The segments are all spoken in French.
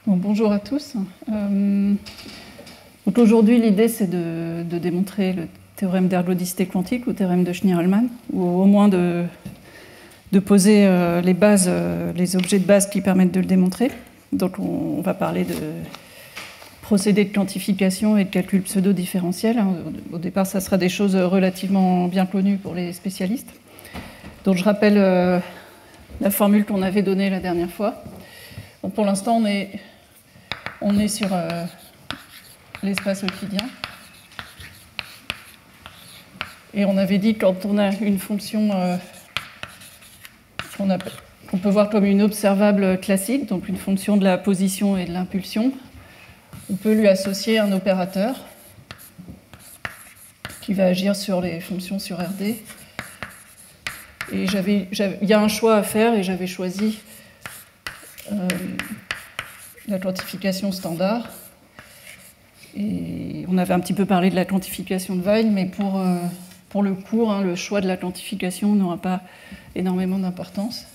Bon, bonjour à tous. Aujourd'hui, l'idée, c'est de démontrer le théorème d'ergodicité quantique, ou théorème de Schnirelmann, ou au moins de poser les bases, les objets de base qui permettent de le démontrer. Donc, on va parler de procédés de quantification et de calcul pseudo-différentiel. Au départ, ça sera des choses relativement bien connues pour les spécialistes. Donc, je rappelle la formule qu'on avait donnée la dernière fois. Bon, pour l'instant, on est sur l'espace euclidien. Et on avait dit que quand on a une fonction qu'on peut voir comme une observable classique, donc une fonction de la position et de l'impulsion, on peut lui associer un opérateur qui va agir sur les fonctions sur RD. Et il y a un choix à faire, et j'avais choisi la quantification standard. Et on avait un petit peu parlé de la quantification de Weyl, mais pour le cours, le choix de la quantification n'aura pas énormément d'importance.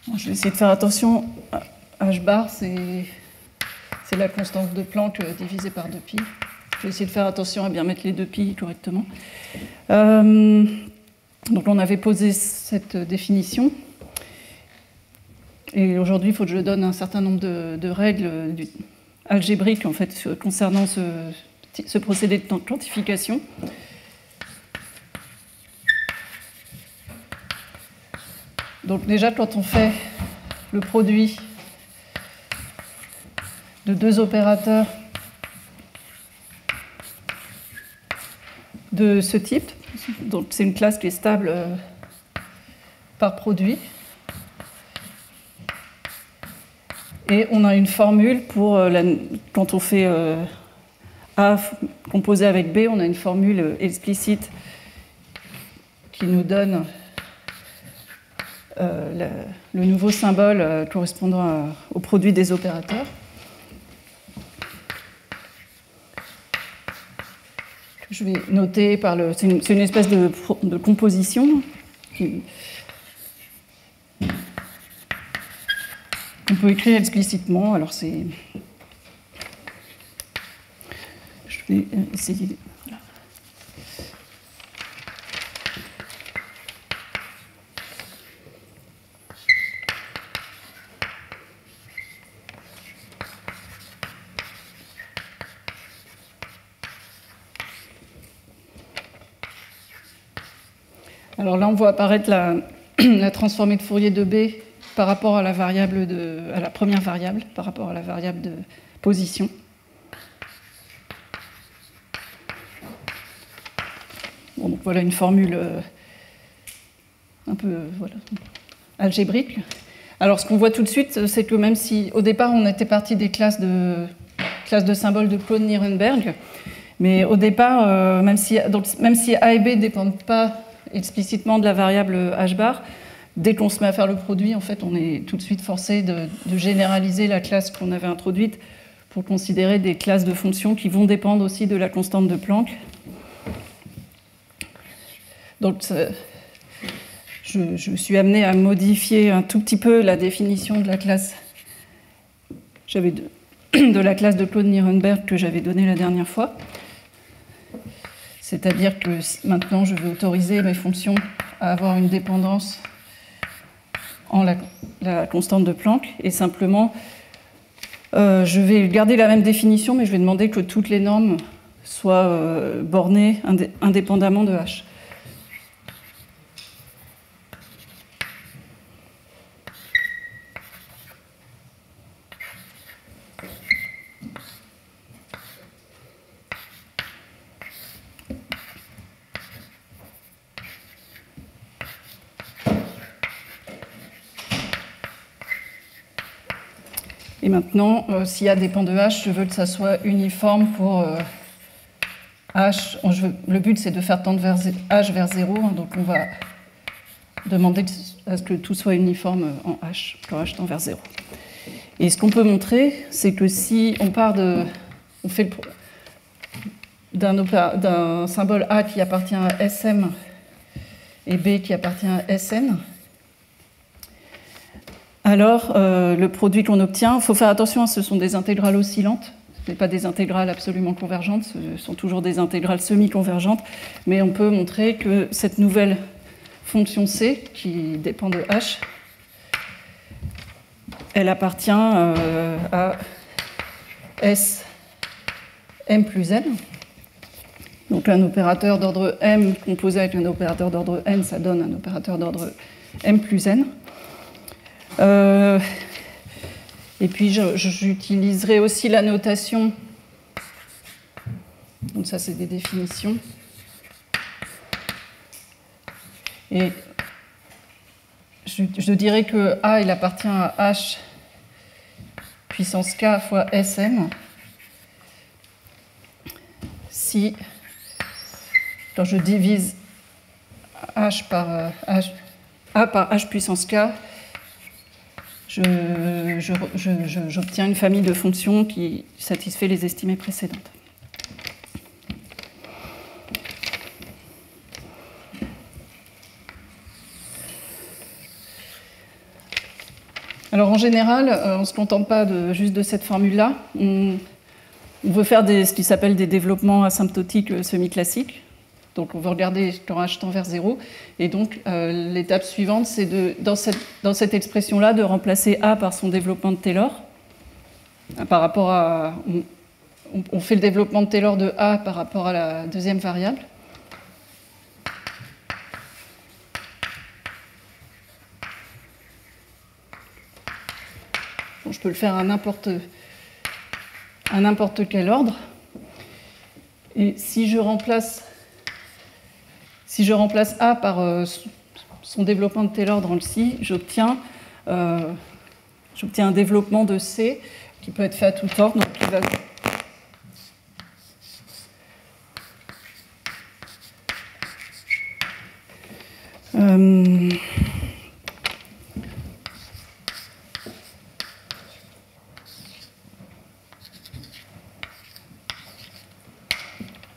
Bon, je vais essayer de faire attention. H bar, c'est la constante de Planck divisée par 2π. Je vais essayer de faire attention à bien mettre les 2π correctement. Donc on avait posé cette définition. Et aujourd'hui, il faut que je donne un certain nombre de règles algébriques en fait, concernant ce procédé de quantification. Donc déjà, quand on fait le produit de deux opérateurs de ce type, donc c'est une classe qui est stable par produit, et on a une formule pour quand on fait A composé avec B, on a une formule explicite qui nous donne le nouveau symbole correspondant au produit des opérateurs. Je vais noter par le. C'est une espèce de composition qu'on peut écrire explicitement. Alors c'est. Je vais essayer. Voilà. Alors là, on voit apparaître la transformée de Fourier de B par rapport à la première variable, par rapport à la variable de position. Bon, donc voilà une formule un peu algébrique. Alors ce qu'on voit tout de suite, c'est que même si au départ on était parti des classes de symboles de Claude Nirenberg, mais au départ, même si A et B ne dépendent pas explicitement de la variable h bar, dès qu'on se met à faire le produit, en fait, on est tout de suite forcé de généraliser la classe qu'on avait introduite pour considérer des classes de fonctions qui vont dépendre aussi de la constante de Planck. Donc, je suis amenée à modifier un tout petit peu la définition de la classe. J'avais de la classe de Claude Nirenberg que j'avais donnée la dernière fois. C'est-à-dire que maintenant, je vais autoriser mes fonctions à avoir une dépendance en la constante de Planck. Et simplement, je vais garder la même définition, mais je vais demander que toutes les normes soient bornées indépendamment de H. Et maintenant, si A dépend de H, je veux que ça soit uniforme pour H. Le but, c'est de faire tendre H vers 0, donc on va demander à ce que tout soit uniforme en H, quand H tend vers 0. Et ce qu'on peut montrer, c'est que si on part on fait d'un symbole A qui appartient à SM et B qui appartient à SN, alors le produit qu'on obtient, il faut faire attention, ce sont des intégrales oscillantes, ce n'est pas des intégrales absolument convergentes, ce sont toujours des intégrales semi-convergentes, mais on peut montrer que cette nouvelle fonction C, qui dépend de H, elle appartient à S M plus N. Donc un opérateur d'ordre M composé avec un opérateur d'ordre N, ça donne un opérateur d'ordre M plus N. Et puis j'utiliserai aussi la notation, donc ça c'est des définitions, et je dirais que A il appartient à H puissance K fois Sm si, quand je divise H par H, A par H puissance K, j'obtiens une famille de fonctions qui satisfait les estimées précédentes. Alors en général, on ne se contente pas juste de cette formule-là. On veut faire ce qui s'appelle des développements asymptotiques semi-classiques. Donc on veut regarder quand H tend vers 0. Et donc l'étape suivante, c'est dans cette expression-là de remplacer A par son développement de Taylor. Par rapport à, on fait le développement de Taylor de A par rapport à la deuxième variable. Bon, je peux le faire à n'importe quel ordre. Et si je remplace A par son développement de Taylor dans le Si, j'obtiens un développement de C qui peut être fait à tout ordre. Donc qui va...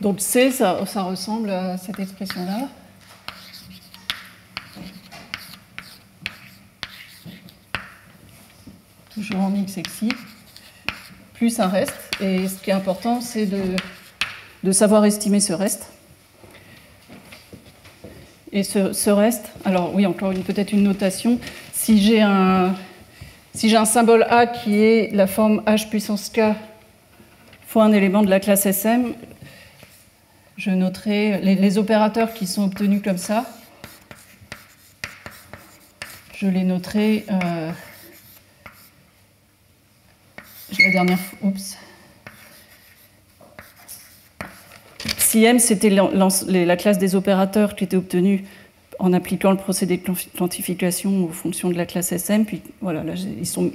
Donc C, ça ressemble à cette expression-là. Toujours en mix xi, plus un reste. Et ce qui est important, c'est de savoir estimer ce reste. Et ce reste, alors oui, encore peut-être une notation. Si j'ai un symbole A qui est la forme H puissance K fois un élément de la classe SM, je noterai les opérateurs qui sont obtenus comme ça. Je les noterai. La dernière fois. Oups. Si M, c'était la classe des opérateurs qui était obtenue en appliquant le procédé de quantification aux fonctions de la classe SM, puis voilà, là, ils sont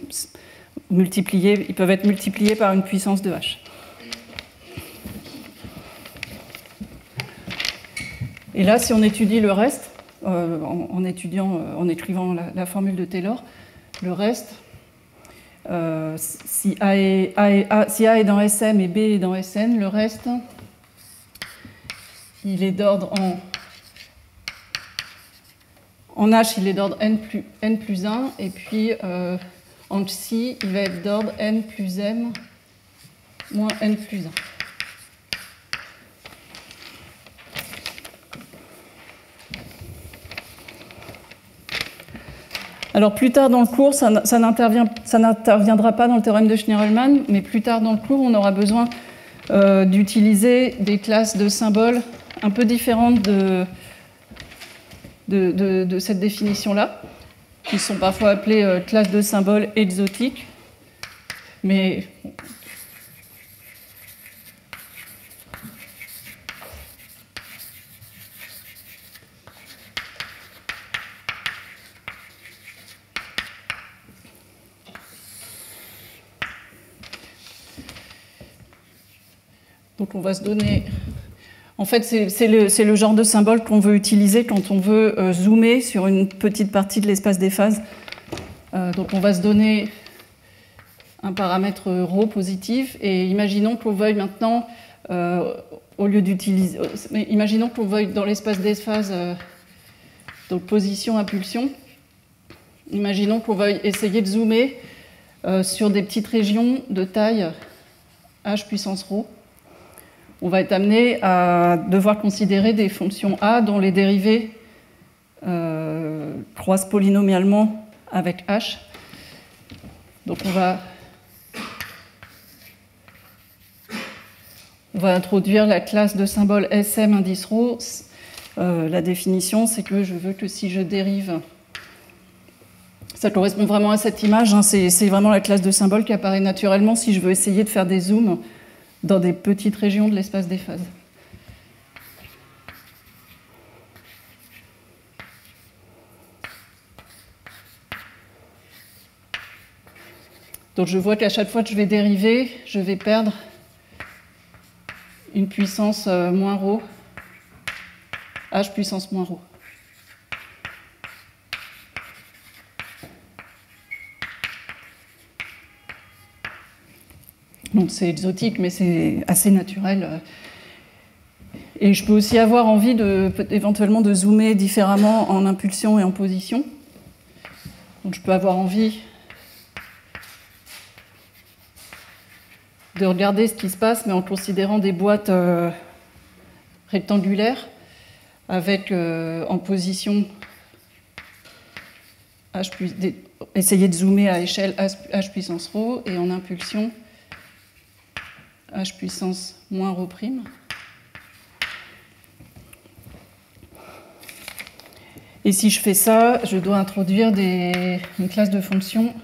multipliés, ils peuvent être multipliés par une puissance de H. Et là, si on étudie le reste, en écrivant la formule de Taylor, le reste, si A est dans SM et B est dans SN, le reste, il est d'ordre en H, il est d'ordre N plus 1, et puis en Xi, il va être d'ordre N plus M moins N plus 1. Alors plus tard dans le cours, ça n'interviendra pas dans le théorème de Schnirelmann, mais plus tard dans le cours, on aura besoin d'utiliser des classes de symboles un peu différentes de cette définition-là, qui sont parfois appelées classes de symboles exotiques, mais donc on va se donner... En fait, c'est le genre de symbole qu'on veut utiliser quand on veut zoomer sur une petite partie de l'espace des phases. Donc on va se donner un paramètre ρ positif, et imaginons qu'on veuille maintenant, au lieu d'utiliser... Imaginons qu'on veuille dans l'espace d'esphase, donc position, impulsion, imaginons qu'on veuille essayer de zoomer sur des petites régions de taille h puissance ρ. On va être amené à devoir considérer des fonctions a dont les dérivées croissent polynomialement avec h. Donc on va introduire la classe de symboles SM indice ρ. La définition, c'est que je veux que si je dérive... Ça correspond vraiment à cette image, hein, c'est vraiment la classe de symboles qui apparaît naturellement si je veux essayer de faire des zooms dans des petites régions de l'espace des phases. Donc je vois qu'à chaque fois que je vais dériver, je vais perdre une puissance moins ρ, h puissance moins ρ. Donc c'est exotique, mais c'est assez naturel. Et je peux aussi avoir envie éventuellement de zoomer différemment en impulsion et en position. Donc je peux avoir envie de regarder ce qui se passe, mais en considérant des boîtes rectangulaires, avec en position essayer de zoomer à échelle h puissance ρ, et en impulsion h puissance moins ρ'. Et si je fais ça, je dois introduire une classe de fonctions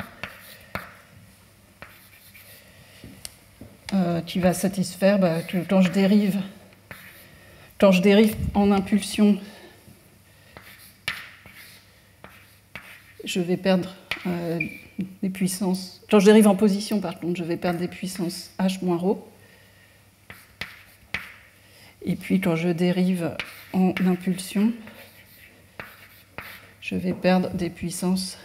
qui va satisfaire que quand je dérive en impulsion, je vais perdre des puissances. Quand je dérive en position, par contre, je vais perdre des puissances h moins ρ. Et puis quand je dérive en impulsion, je vais perdre des puissances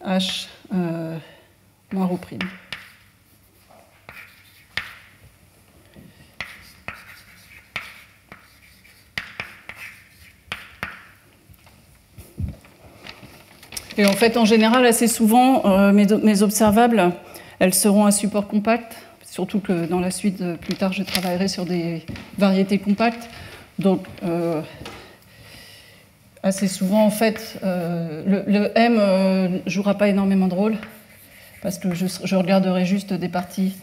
h moins ρ'. Et en fait, en général, assez souvent, mes observables, elles seront à support compact, surtout que dans la suite, plus tard, je travaillerai sur des variétés compactes. Donc, assez souvent, en fait, le M ne jouera pas énormément de rôle, parce que je regarderai juste des parties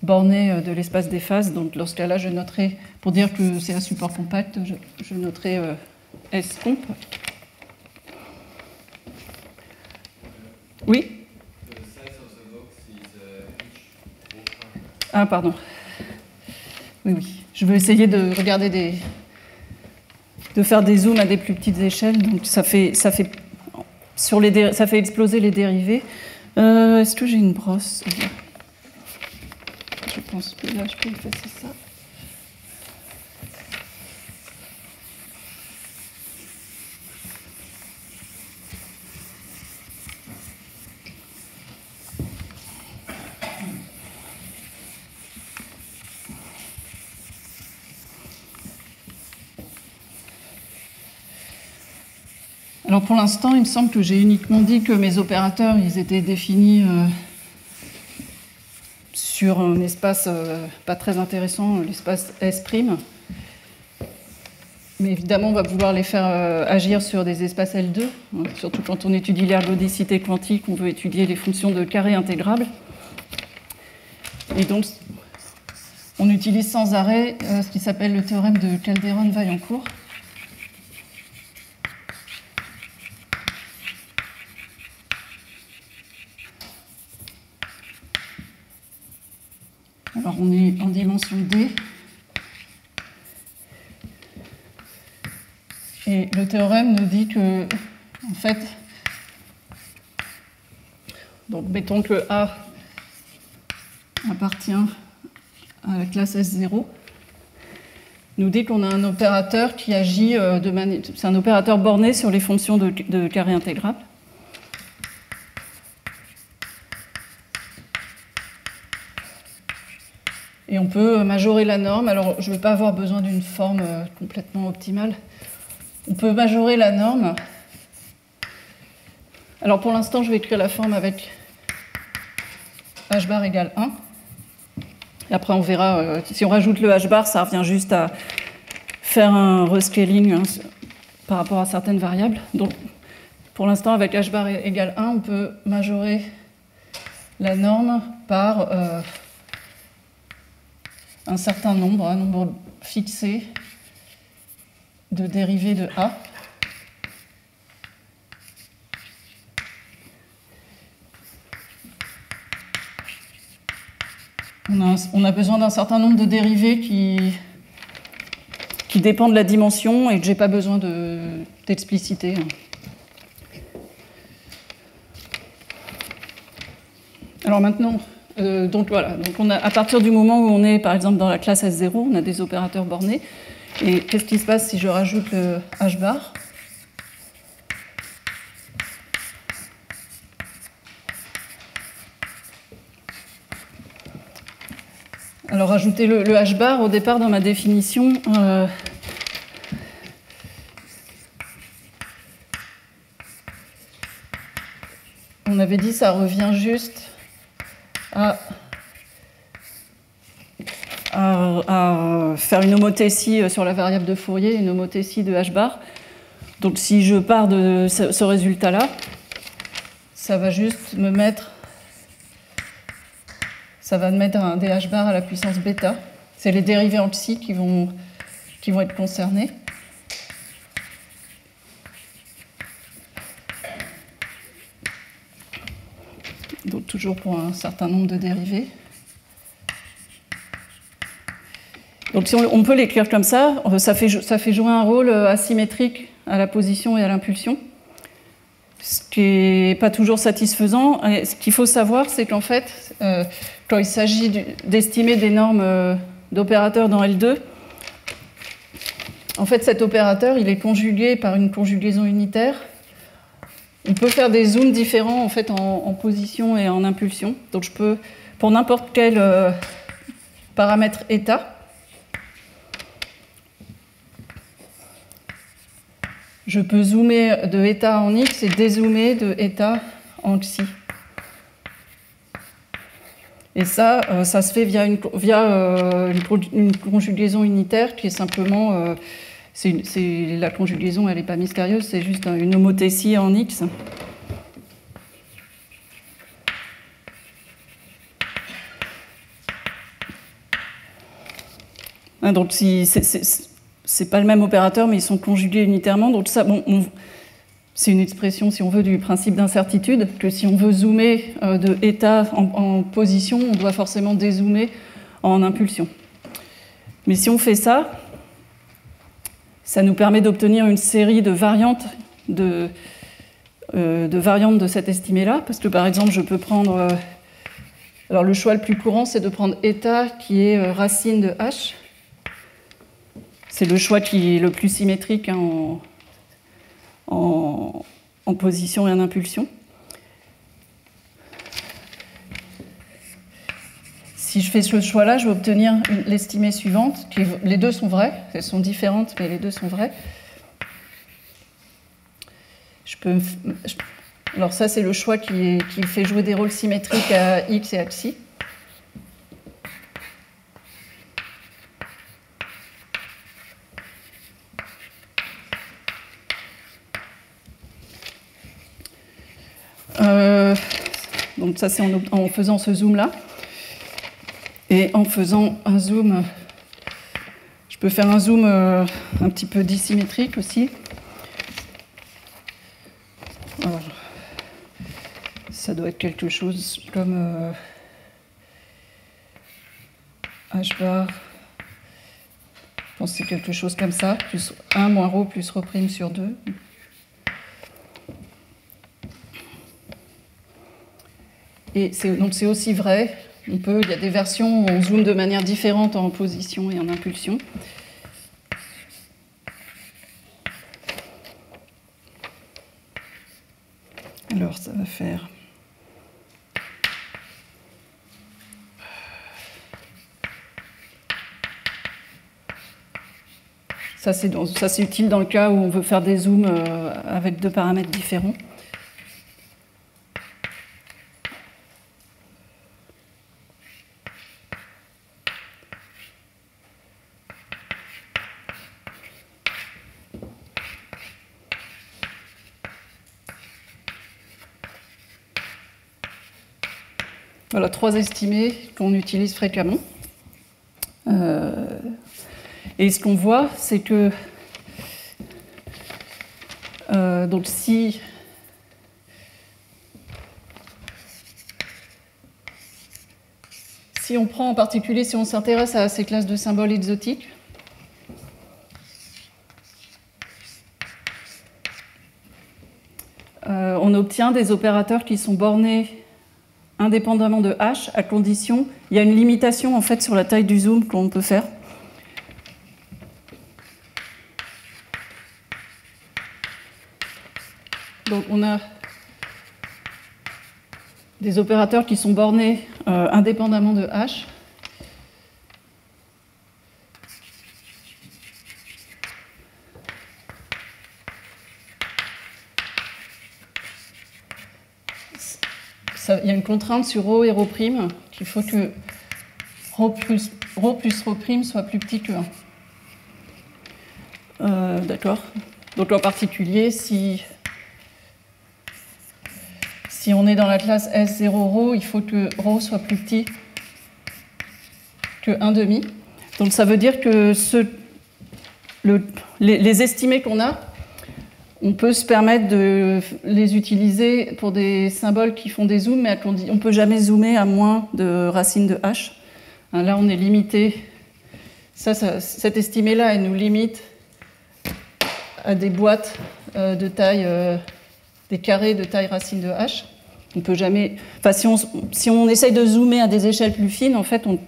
bornées de l'espace des phases. Donc, dans ce cas-là, je noterai, pour dire que c'est un support compact, je noterai S-comp. Oui ? Ah, pardon. Oui, oui. Je veux essayer de regarder de faire des zooms à des plus petites échelles. Donc ça fait exploser les dérivés. Est-ce que j'ai une brosse? Je pense que là, je peux effacer ça. Alors pour l'instant, il me semble que j'ai uniquement dit que mes opérateurs, ils étaient définis sur un espace pas très intéressant, l'espace S'. Mais évidemment, on va pouvoir les faire agir sur des espaces L2, hein, surtout quand on étudie l'ergodicité quantique, on veut étudier les fonctions de carré intégrable. Et donc, on utilise sans arrêt ce qui s'appelle le théorème de Calderon-Vaillancourt. Alors, on est en dimension D. Et le théorème nous dit que, en fait, donc mettons que A appartient à la classe S0, nous dit qu'on a un opérateur qui agit c'est un opérateur borné sur les fonctions de carré intégrable. Et on peut majorer la norme. Alors, je ne vais pas avoir besoin d'une forme complètement optimale. On peut majorer la norme. Alors, pour l'instant, je vais écrire la forme avec h bar égale 1. Et après, on verra, si on rajoute le h bar, ça revient juste à faire un rescaling par rapport à certaines variables. Donc, pour l'instant, avec h bar égale 1, on peut majorer la norme par un certain nombre, un nombre fixé de dérivées de A. On a besoin d'un certain nombre de dérivées qui dépendent de la dimension et que je n'ai pas besoin d'expliciter. Alors maintenant, donc voilà, donc à partir du moment où on est par exemple dans la classe S0, on a des opérateurs bornés. Et qu'est-ce qui se passe si je rajoute le h bar ? Alors, rajouter le h bar, au départ, dans ma définition, on avait dit que ça revient juste à faire une homothétie sur la variable de Fourier, une homothétie de h bar. Donc, si je pars de ce résultat-là, ça va juste me mettre... Ça va me mettre un dh bar à la puissance bêta. C'est les dérivés en xi qui vont être concernés. Donc toujours pour un certain nombre de dérivés. Donc si on peut l'écrire comme ça, ça fait jouer un rôle asymétrique à la position et à l'impulsion, ce qui n'est pas toujours satisfaisant. Et ce qu'il faut savoir, c'est qu'en fait, quand il s'agit d'estimer des normes d'opérateurs dans L2, en fait, cet opérateur, il est conjugué par une conjugaison unitaire. On peut faire des zooms différents en fait, en position et en impulsion. Donc je peux, pour n'importe quel paramètre état, je peux zoomer de état en x et dézoomer de état en xi. Et ça se fait via une conjugaison unitaire qui est simplement... la conjugaison, elle n'est pas mystérieuse, c'est juste une homothétie en x. Donc, c'est pas le même opérateur, mais ils sont conjugués unitairement. Donc, ça, c'est une expression, si on veut, du principe d'incertitude, que si on veut zoomer de état en position, on doit forcément dézoomer en impulsion. Mais si on fait ça, ça nous permet d'obtenir une série de variantes de cet estimé-là, parce que par exemple, je peux prendre... alors le choix le plus courant, c'est de prendre état qui est racine de h. C'est le choix qui est le plus symétrique en position et en impulsion. Si je fais ce choix-là, je vais obtenir l'estimée suivante. Les deux sont vraies, elles sont différentes, mais les deux sont vraies. Alors ça, c'est le choix qui fait jouer des rôles symétriques à x et à xi. Donc ça, c'est en faisant ce zoom-là. Et en faisant un zoom, je peux faire un zoom un petit peu dissymétrique aussi. Alors, ça doit être quelque chose comme h bar. Je pense que c'est quelque chose comme ça, plus 1 moins ρ plus ρ' sur 2. Et donc c'est aussi vrai. Il y a des versions où on zoome de manière différente en position et en impulsion. Alors, ça va faire... Ça, c'est utile dans le cas où on veut faire des zooms avec deux paramètres différents. Voilà, 3 estimés qu'on utilise fréquemment. Et ce qu'on voit, c'est que donc si on prend en particulier, si on s'intéresse à ces classes de symboles exotiques, on obtient des opérateurs qui sont bornés indépendamment de h, à condition, il y a une limitation en fait sur la taille du zoom qu'on peut faire. Donc on a des opérateurs qui sont bornés indépendamment de h. Il y a une contrainte sur ρ et ρ', qu'il faut que ρ plus ρ' soit plus petit que 1. D'accord. Donc en particulier, si on est dans la classe S0ρ, il faut que ρ soit plus petit que 1,5. Donc ça veut dire que les estimés qu'on a, on peut se permettre de les utiliser pour des symboles qui font des zooms, mais on ne peut jamais zoomer à moins de racine de h. Là, on est limité. Cet estimé-là, elle nous limite à des boîtes de taille, des carrés de taille racine de h. On peut jamais. Enfin, si on essaye de zoomer à des échelles plus fines, en fait, on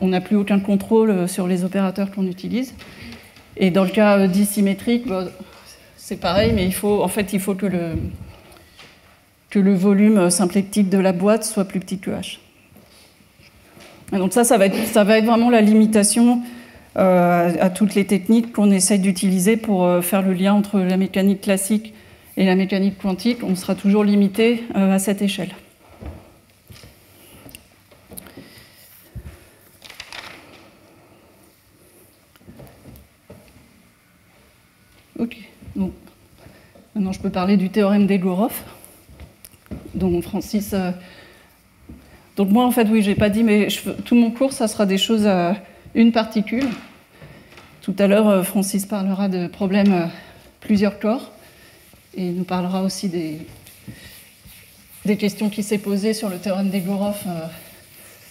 n'a plus aucun contrôle sur les opérateurs qu'on utilise. Et dans le cas dissymétrique, c'est pareil, mais il faut que le volume symplectique de la boîte soit plus petit que h. Et donc ça va être vraiment la limitation à toutes les techniques qu'on essaye d'utiliser pour faire le lien entre la mécanique classique et la mécanique quantique. On sera toujours limité à cette échelle. Ok. Donc, maintenant, je peux parler du théorème d'Egorov, dont Francis. Donc moi, en fait, oui, j'ai pas dit, mais tout mon cours, ça sera des choses à une particule. Tout à l'heure, Francis parlera de problèmes plusieurs corps, et il nous parlera aussi des questions qu'il s'est posées sur le théorème d'Egorov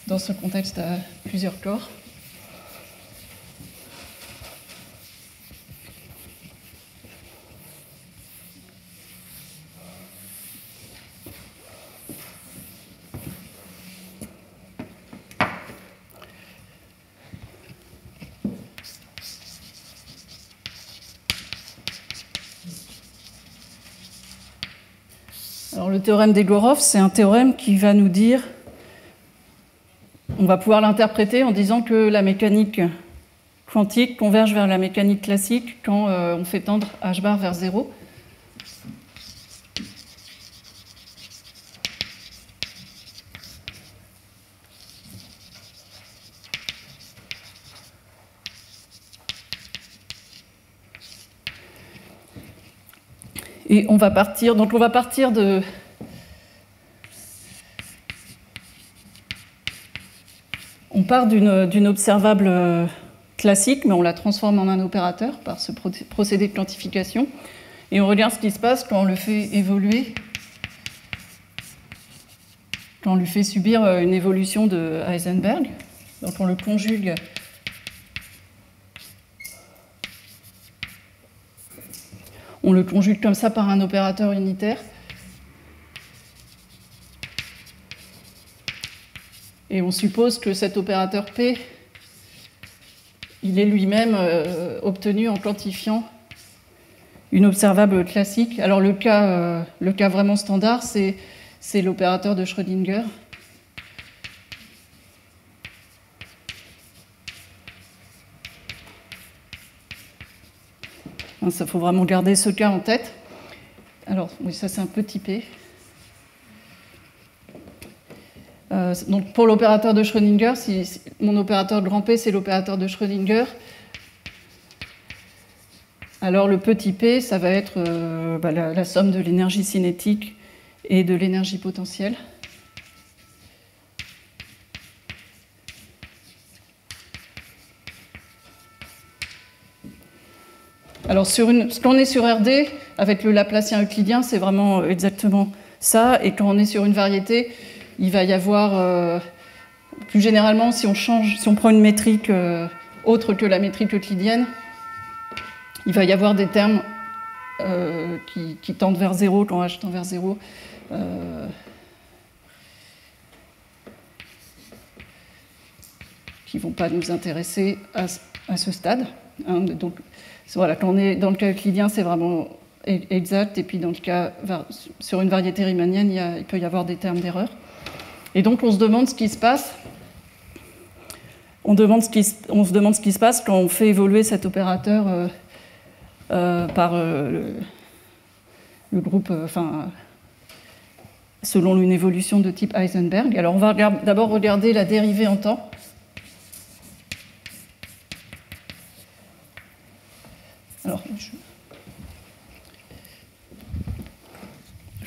dans ce contexte à plusieurs corps. Alors, le théorème d'Egorov, c'est un théorème qui va nous dire, on va pouvoir l'interpréter en disant que la mécanique quantique converge vers la mécanique classique quand on fait tendre h bar vers 0. Et on va partir de... On part d'une observable classique, mais on la transforme en un opérateur par ce procédé de quantification. Et on regarde ce qui se passe quand on le fait évoluer, quand on lui fait subir une évolution de Heisenberg. Donc on le conjugue. On le conjugue comme ça par un opérateur unitaire. Et on suppose que cet opérateur P, il est lui-même obtenu en quantifiant une observable classique. Alors le cas vraiment standard, c'est l'opérateur de Schrödinger. Il faut vraiment garder ce cas en tête. Alors, oui, ça c'est un petit p. Donc pour l'opérateur de Schrödinger, si mon opérateur de grand P, c'est l'opérateur de Schrödinger, alors le petit p, ça va être la somme de l'énergie cinétique et de l'énergie potentielle. Alors, quand on est sur RD, avec le Laplacien euclidien, c'est vraiment exactement ça. Et quand on est sur une variété, il va y avoir, plus généralement, si on prend une métrique autre que la métrique euclidienne, il va y avoir des termes qui tendent vers 0 quand h tend vers 0. Qui ne vont pas nous intéresser à ce stade. Hein, donc, voilà, quand on est dans le cas euclidien, c'est vraiment exact. Et puis, dans le cas, sur une variété riemannienne, il peut y avoir des termes d'erreur. Et donc, on se demande ce qui se passe. On se demande ce qui se passe quand on fait évoluer cet opérateur par le groupe, selon une évolution de type Heisenberg. Alors, on va d'abord regarder la dérivée en temps. Alors, je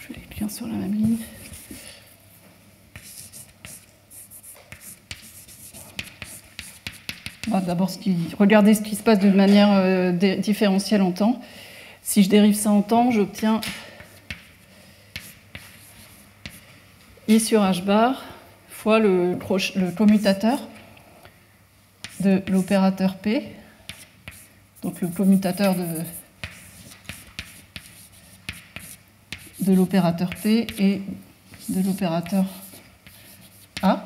vais l'écrire sur la même ligne. On va d'abord regarder ce qui se passe de manière différentielle en temps. Si je dérive ça en temps, j'obtiens I sur h bar fois le commutateur de l'opérateur P, donc le commutateur de l'opérateur P et de l'opérateur A.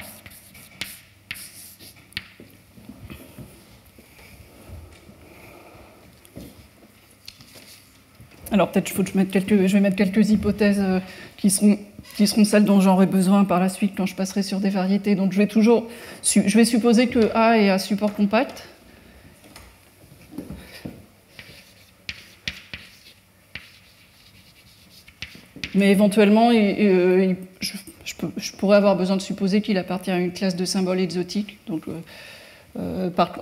Alors peut-être qu'il faut que je vais mettre quelques hypothèses qui seront celles dont j'aurai besoin par la suite quand je passerai sur des variétés. Donc je vais supposer que A est à support compact. Mais éventuellement, je pourrais avoir besoin de supposer qu'il appartient à une classe de symboles exotiques. Donc,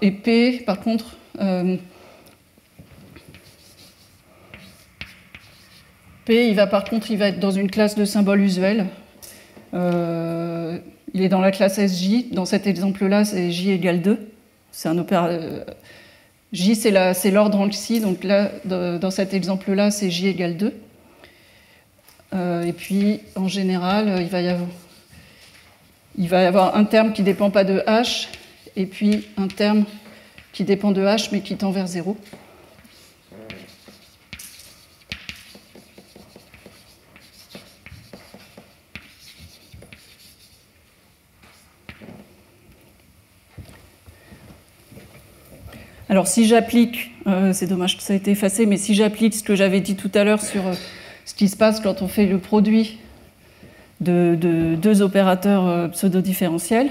et P, par contre, P, il va être dans une classe de symboles usuels. Il est dans la classe SJ. Dans cet exemple-là, c'est J égale 2. C'est un opérateur. J, c'est l'ordre en xi. Donc là, dans cet exemple-là, c'est J égale 2. Et puis, en général, il va y avoir un terme qui ne dépend pas de H, et puis un terme qui dépend de H, mais qui tend vers 0. Alors, si j'applique, c'est dommage que ça ait été effacé, mais si j'applique ce que j'avais dit tout à l'heure sur ce qui se passe quand on fait le produit de deux opérateurs pseudo-différentiels,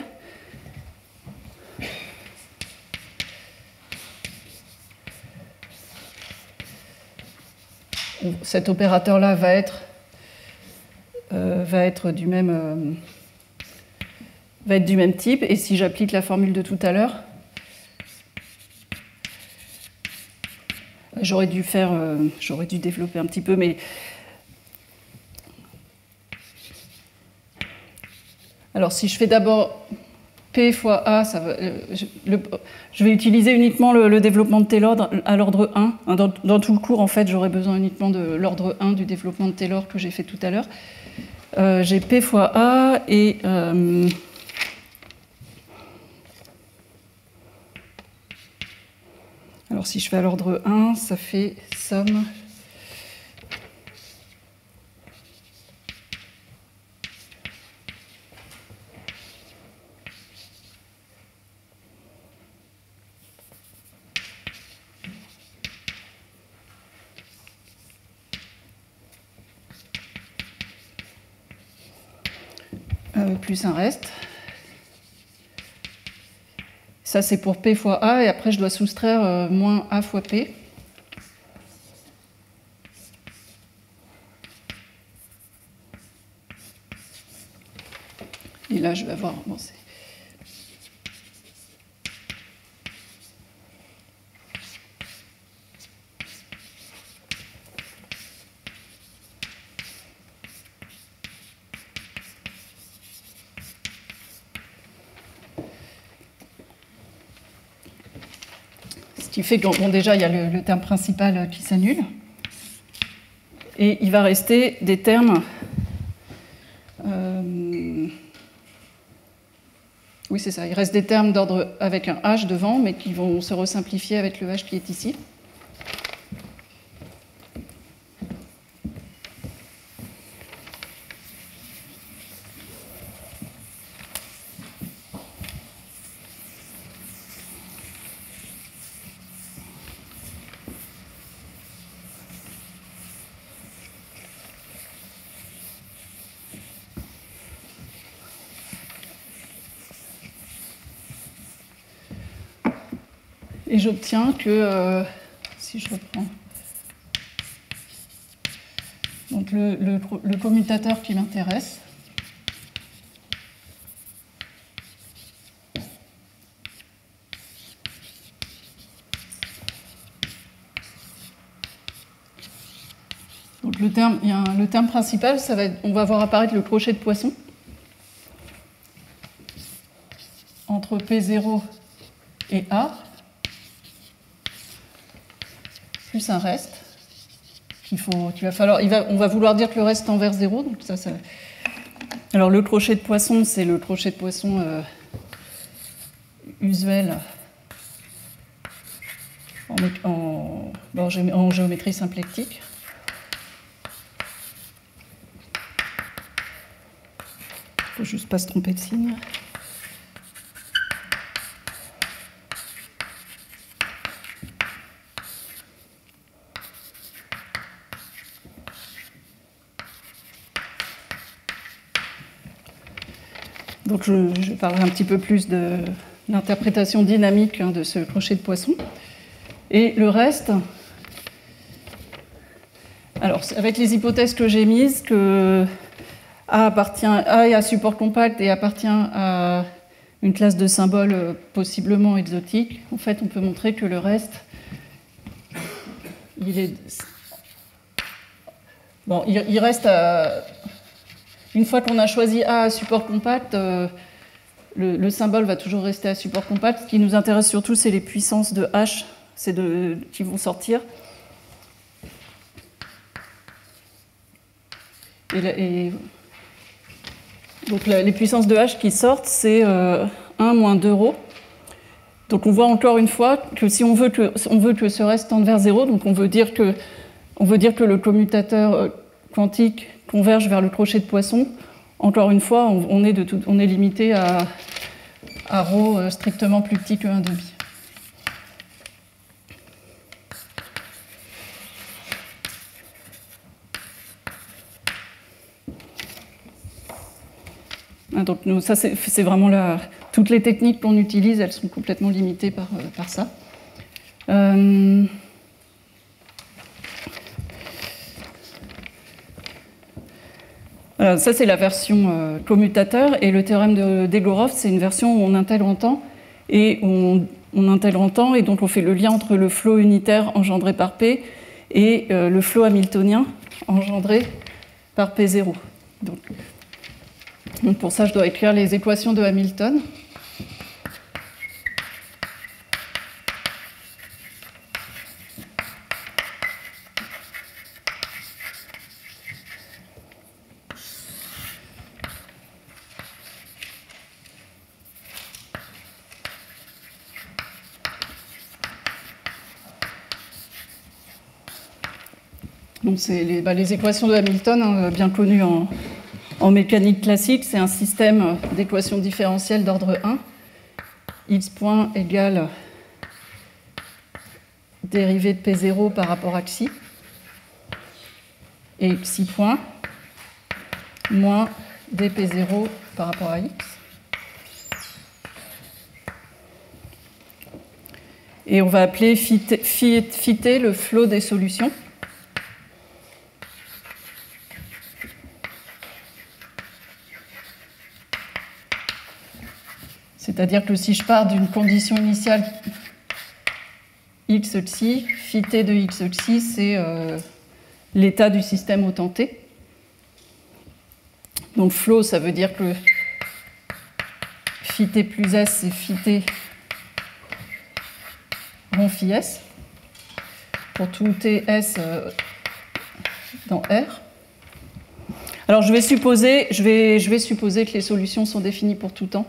cet opérateur-là va être du même type, et si j'applique la formule de tout à l'heure, j'aurais dû développer un petit peu, mais alors si je fais d'abord P fois A, je vais utiliser uniquement le développement de Taylor à l'ordre 1. Dans tout le cours, en fait, j'aurai besoin uniquement de l'ordre 1 du développement de Taylor que j'ai fait tout à l'heure. J'ai P fois A et alors si je fais à l'ordre 1, ça fait somme plus un reste. Ça, c'est pour P fois A, et après, je dois soustraire moins A fois P. Et là, je vais avoir... Bon, ce qui fait que, bon, déjà, il y a le terme principal qui s'annule. Et il va rester des termes... oui, c'est ça. Il reste des termes d'ordre avec un H devant, mais qui vont se resimplifier avec le H qui est ici. Et j'obtiens que, si je reprends, donc le commutateur qui m'intéresse, donc le terme principal, ça va être, on va voir apparaître le crochet de Poisson entre P0 et A, plus un reste. On va vouloir dire que le reste tend vers 0. Donc ça. Alors le crochet de Poisson, c'est le crochet de Poisson usuel en géométrie symplectique. Il ne faut juste pas se tromper de signe. Donc je parlerai un petit peu plus de l'interprétation dynamique de ce crochet de Poisson. Et le reste, alors avec les hypothèses que j'ai mises, que A est à support compact et appartient à une classe de symboles possiblement exotiques, en fait on peut montrer que le reste, il reste à... Une fois qu'on a choisi A à support compact, le symbole va toujours rester à support compact. Ce qui nous intéresse surtout, c'est les puissances de H qui vont sortir. Donc les puissances de H qui sortent, c'est 1 moins 2 ρ. Donc on voit encore une fois que si on veut que ce reste tende vers 0, donc on veut dire que le commutateur quantique converge vers le crochet de Poisson. Encore une fois, on est limité à ρ strictement plus petit que 1,5. Donc ça, c'est vraiment toutes les techniques qu'on utilise, elles sont complètement limitées par ça. Voilà, ça, c'est la version commutateur, et le théorème d'Egorov, c'est une version où on intègre en temps, et on intègre en temps, et donc on fait le lien entre le flot unitaire engendré par P et le flot hamiltonien engendré par P0. Donc pour ça, je dois écrire les équations de Hamilton. Donc c'est les équations de Hamilton, bien connues en mécanique classique. C'est un système d'équations différentielles d'ordre 1. X point égale dérivée de P0 par rapport à xi. Et xi point moins dp0 par rapport à x. Et on va appeler φt le flot des solutions. C'est-à-dire que si je pars d'une condition initiale x xi, phi t de x xi, c'est l'état du système au temps t. Donc flow, ça veut dire que phi t plus s, c'est phi t rond phi s, pour tout t s dans R. Alors je vais supposer que les solutions sont définies pour tout temps.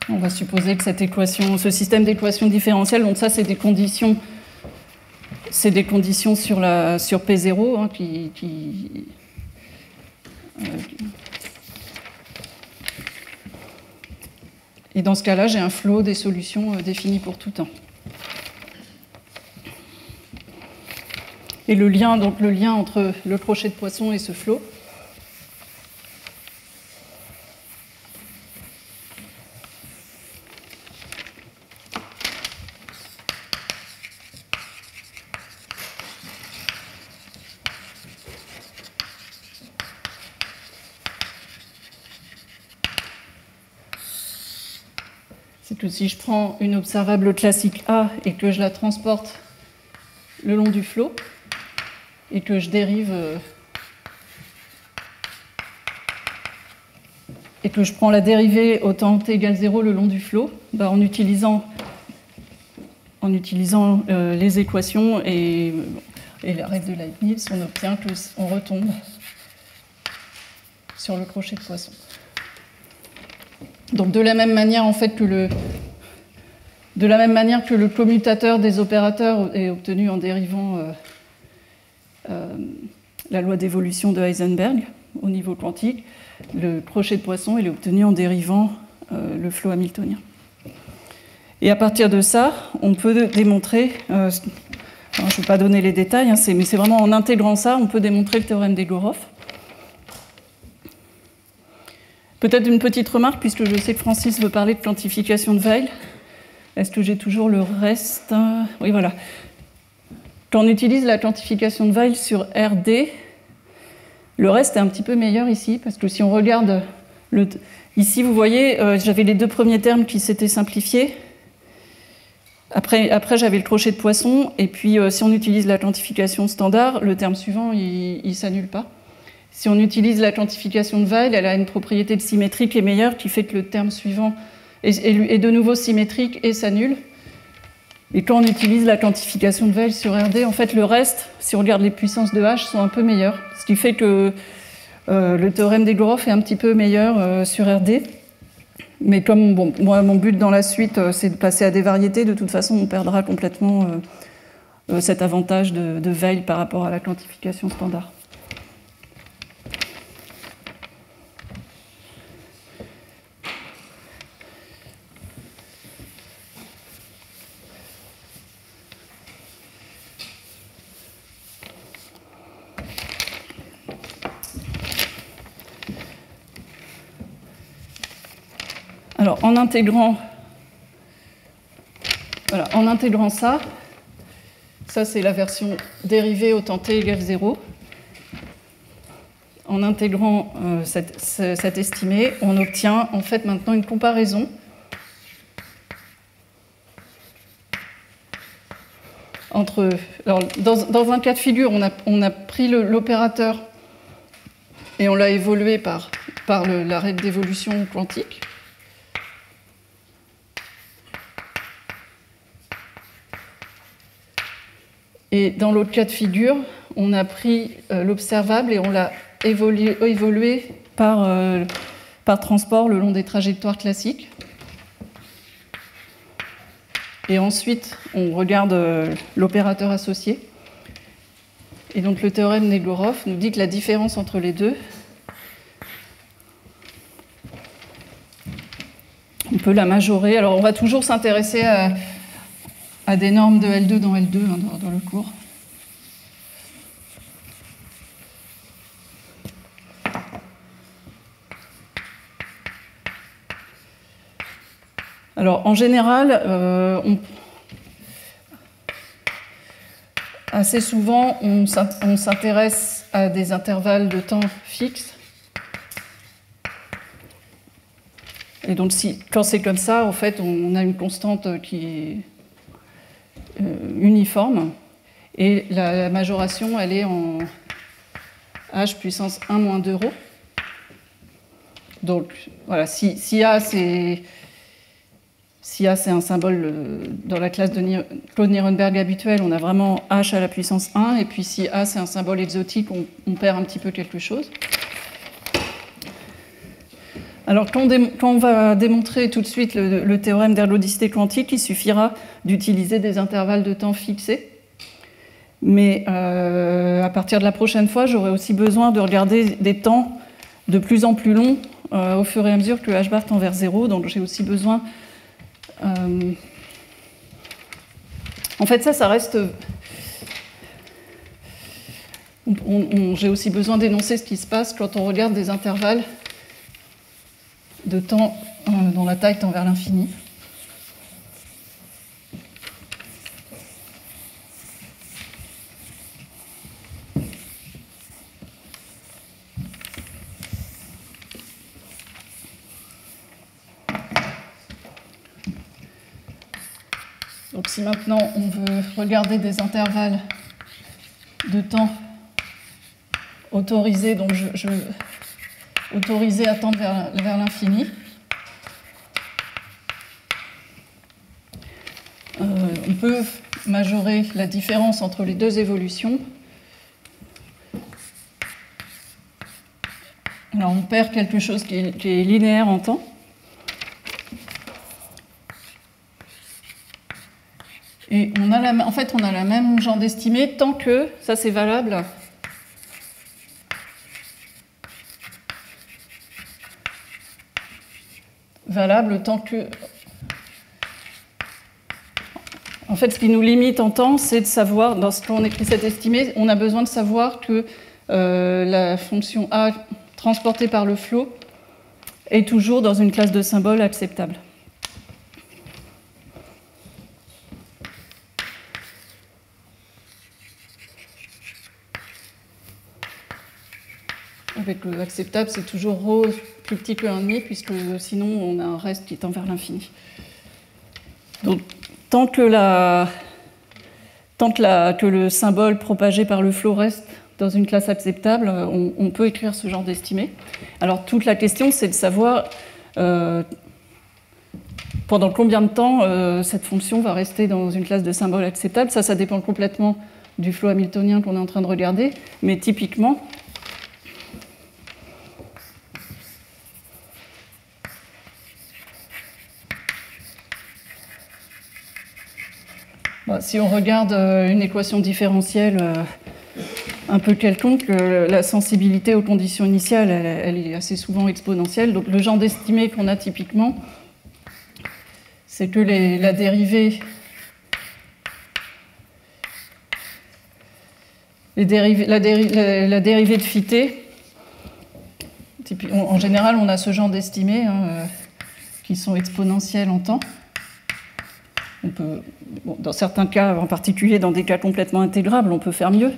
On va supposer que cette équation, ce système d'équations différentielles, donc ça c'est des conditions sur P0 hein, et dans ce cas-là, j'ai un flot des solutions définies pour tout temps. Et le lien entre le crochet de Poisson et ce flot, c'est que si je prends une observable classique A et que je la transporte le long du flot et que je dérive et que je prends la dérivée au temps t égale 0 le long du flot, ben en utilisant les équations et la règle de Leibniz, on obtient qu'on retombe sur le crochet de Poisson. Donc de la même manière en fait que le commutateur des opérateurs est obtenu en dérivant la loi d'évolution de Heisenberg au niveau quantique, le crochet de Poisson il est obtenu en dérivant le flot hamiltonien. Et à partir de ça, on peut démontrer, je ne vais pas donner les détails, hein, mais c'est vraiment en intégrant ça, on peut démontrer le théorème d'Egorov. Peut-être une petite remarque, puisque je sais que Francis veut parler de quantification de Weil. Est-ce que j'ai toujours le reste? Oui, voilà. Quand on utilise la quantification de Weil sur RD, le reste est un petit peu meilleur ici, parce que si on regarde... Ici, vous voyez, j'avais les deux premiers termes qui s'étaient simplifiés. Après j'avais le crochet de Poisson, et puis si on utilise la quantification standard, le terme suivant, il ne s'annule pas. Si on utilise la quantification de Weil, elle a une propriété de symétrie qui est meilleure, qui fait que le terme suivant est de nouveau symétrique et s'annule. Et quand on utilise la quantification de Weil sur RD, en fait, le reste, si on regarde les puissances de H, sont un peu meilleures. Ce qui fait que le théorème d'Egorov est un petit peu meilleur sur RD. Mais comme moi, mon but dans la suite, c'est de passer à des variétés, de toute façon, on perdra complètement cet avantage de Weil par rapport à la quantification standard. Alors, en intégrant ça c'est la version dérivée au temps t égale 0. En intégrant cet estimé, on obtient en fait maintenant une comparaison entre... Alors, dans un cas de figure, on a pris l'opérateur et on l'a évolué par la règle d'évolution quantique. Et dans l'autre cas de figure, on a pris l'observable et on l'a évolué par transport le long des trajectoires classiques. Et ensuite, on regarde l'opérateur associé. Et donc le théorème d'Egorov nous dit que la différence entre les deux, on peut la majorer. Alors on va toujours s'intéresser à des normes de L2 dans L2 hein, dans le cours. Alors, en général, assez souvent, on s'intéresse à des intervalles de temps fixes. Et donc, quand c'est comme ça, en fait, on a une constante qui est uniforme. Et la majoration, elle est en h puissance 1 moins 2 ρ. Donc, voilà, si A, c'est un symbole dans la classe de Claude Nirenberg habituelle, on a vraiment h à la puissance 1. Et puis, si A, c'est un symbole exotique, on perd un petit peu quelque chose. Alors, quand on va démontrer tout de suite le théorème d'ergodicité quantique, il suffira d'utiliser des intervalles de temps fixés. Mais à partir de la prochaine fois, j'aurai aussi besoin de regarder des temps de plus en plus longs au fur et à mesure que h bar tend vers 0. Donc, j'ai aussi besoin... En fait, ça reste... J'ai aussi besoin d'énoncer ce qui se passe quand on regarde des intervalles de temps dont la taille tend vers l'infini. Donc si maintenant on veut regarder des intervalles de temps autorisés, donc autorisés à tendre vers l'infini, on peut majorer la différence entre les deux évolutions. Alors on perd quelque chose qui est linéaire en temps. Et en fait, on a la même genre d'estimée tant que, ça c'est valable, tant que... En fait, ce qui nous limite en temps, c'est de savoir, quand on écrit cette estimée, on a besoin de savoir que la fonction A transportée par le flot est toujours dans une classe de symboles acceptable. Avec le acceptable, c'est toujours ρ plus petit que 1,5, puisque sinon on a un reste qui tend vers l'infini. Donc, tant que le symbole propagé par le flot reste dans une classe acceptable, on peut écrire ce genre d'estimée. Alors, toute la question, c'est de savoir pendant combien de temps cette fonction va rester dans une classe de symboles acceptable. Ça dépend complètement du flot hamiltonien qu'on est en train de regarder, mais typiquement, si on regarde une équation différentielle un peu quelconque, la sensibilité aux conditions initiales, elle est assez souvent exponentielle. Donc le genre d'estimée qu'on a typiquement, c'est que la dérivée de phi-t, en général, on a ce genre d'estimées qui sont exponentielles en temps. On peut, dans certains cas, en particulier dans des cas complètement intégrables, on peut faire mieux.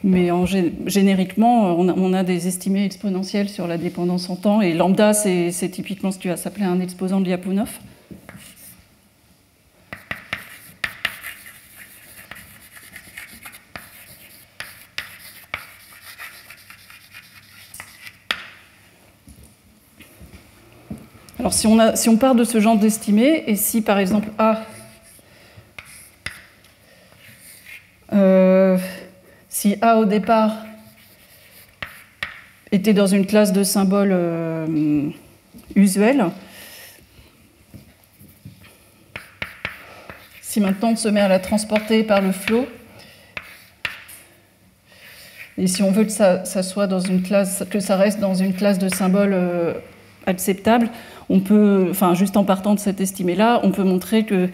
Mais génériquement, on a des estimées exponentielles sur la dépendance en temps. Et lambda, c'est typiquement ce qui va s'appeler un exposant de Lyapunov. Alors, si on part de ce genre d'estimée, et si par exemple A, si A au départ était dans une classe de symboles usuelle, si maintenant on se met à la transporter par le flot, et si on veut que ça soit dans une classe, que ça reste dans une classe de symboles acceptable, on peut, enfin juste en partant de cette estimée-là, on peut montrer que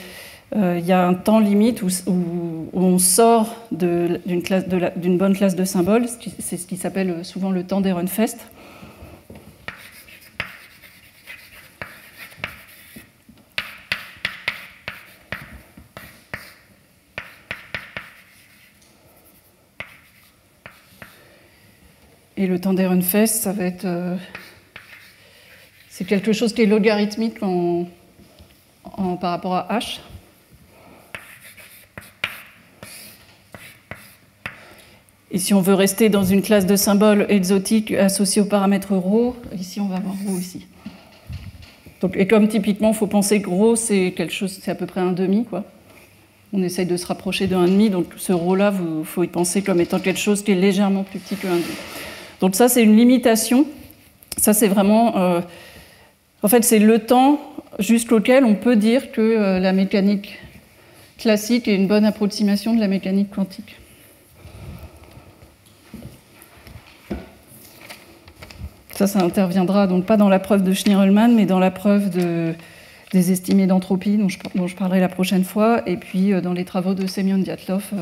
il y a un temps limite où on sort d'une bonne classe de symboles, c'est ce qui s'appelle souvent le temps d'Ehrenfest. Et le temps d'Ehrenfest, ça va être... c'est quelque chose qui est logarithmique par rapport à h. Et si on veut rester dans une classe de symboles exotiques associés au paramètre ρ, ici on va avoir ρ ici. Donc, et comme typiquement, il faut penser que ρ, c'est quelque chose, c'est à peu près 1,5, quoi. On essaye de se rapprocher de 1,5, donc ce ρ-là, il faut y penser comme étant quelque chose qui est légèrement plus petit que 1,5. Donc ça, c'est une limitation. Ça, c'est vraiment... en fait, c'est le temps jusqu'auquel on peut dire que la mécanique classique est une bonne approximation de la mécanique quantique. Ça interviendra donc pas dans la preuve de Schnirelmann, mais dans la preuve des estimés d'entropie dont je parlerai la prochaine fois, et puis dans les travaux de Semyon Dyatlov,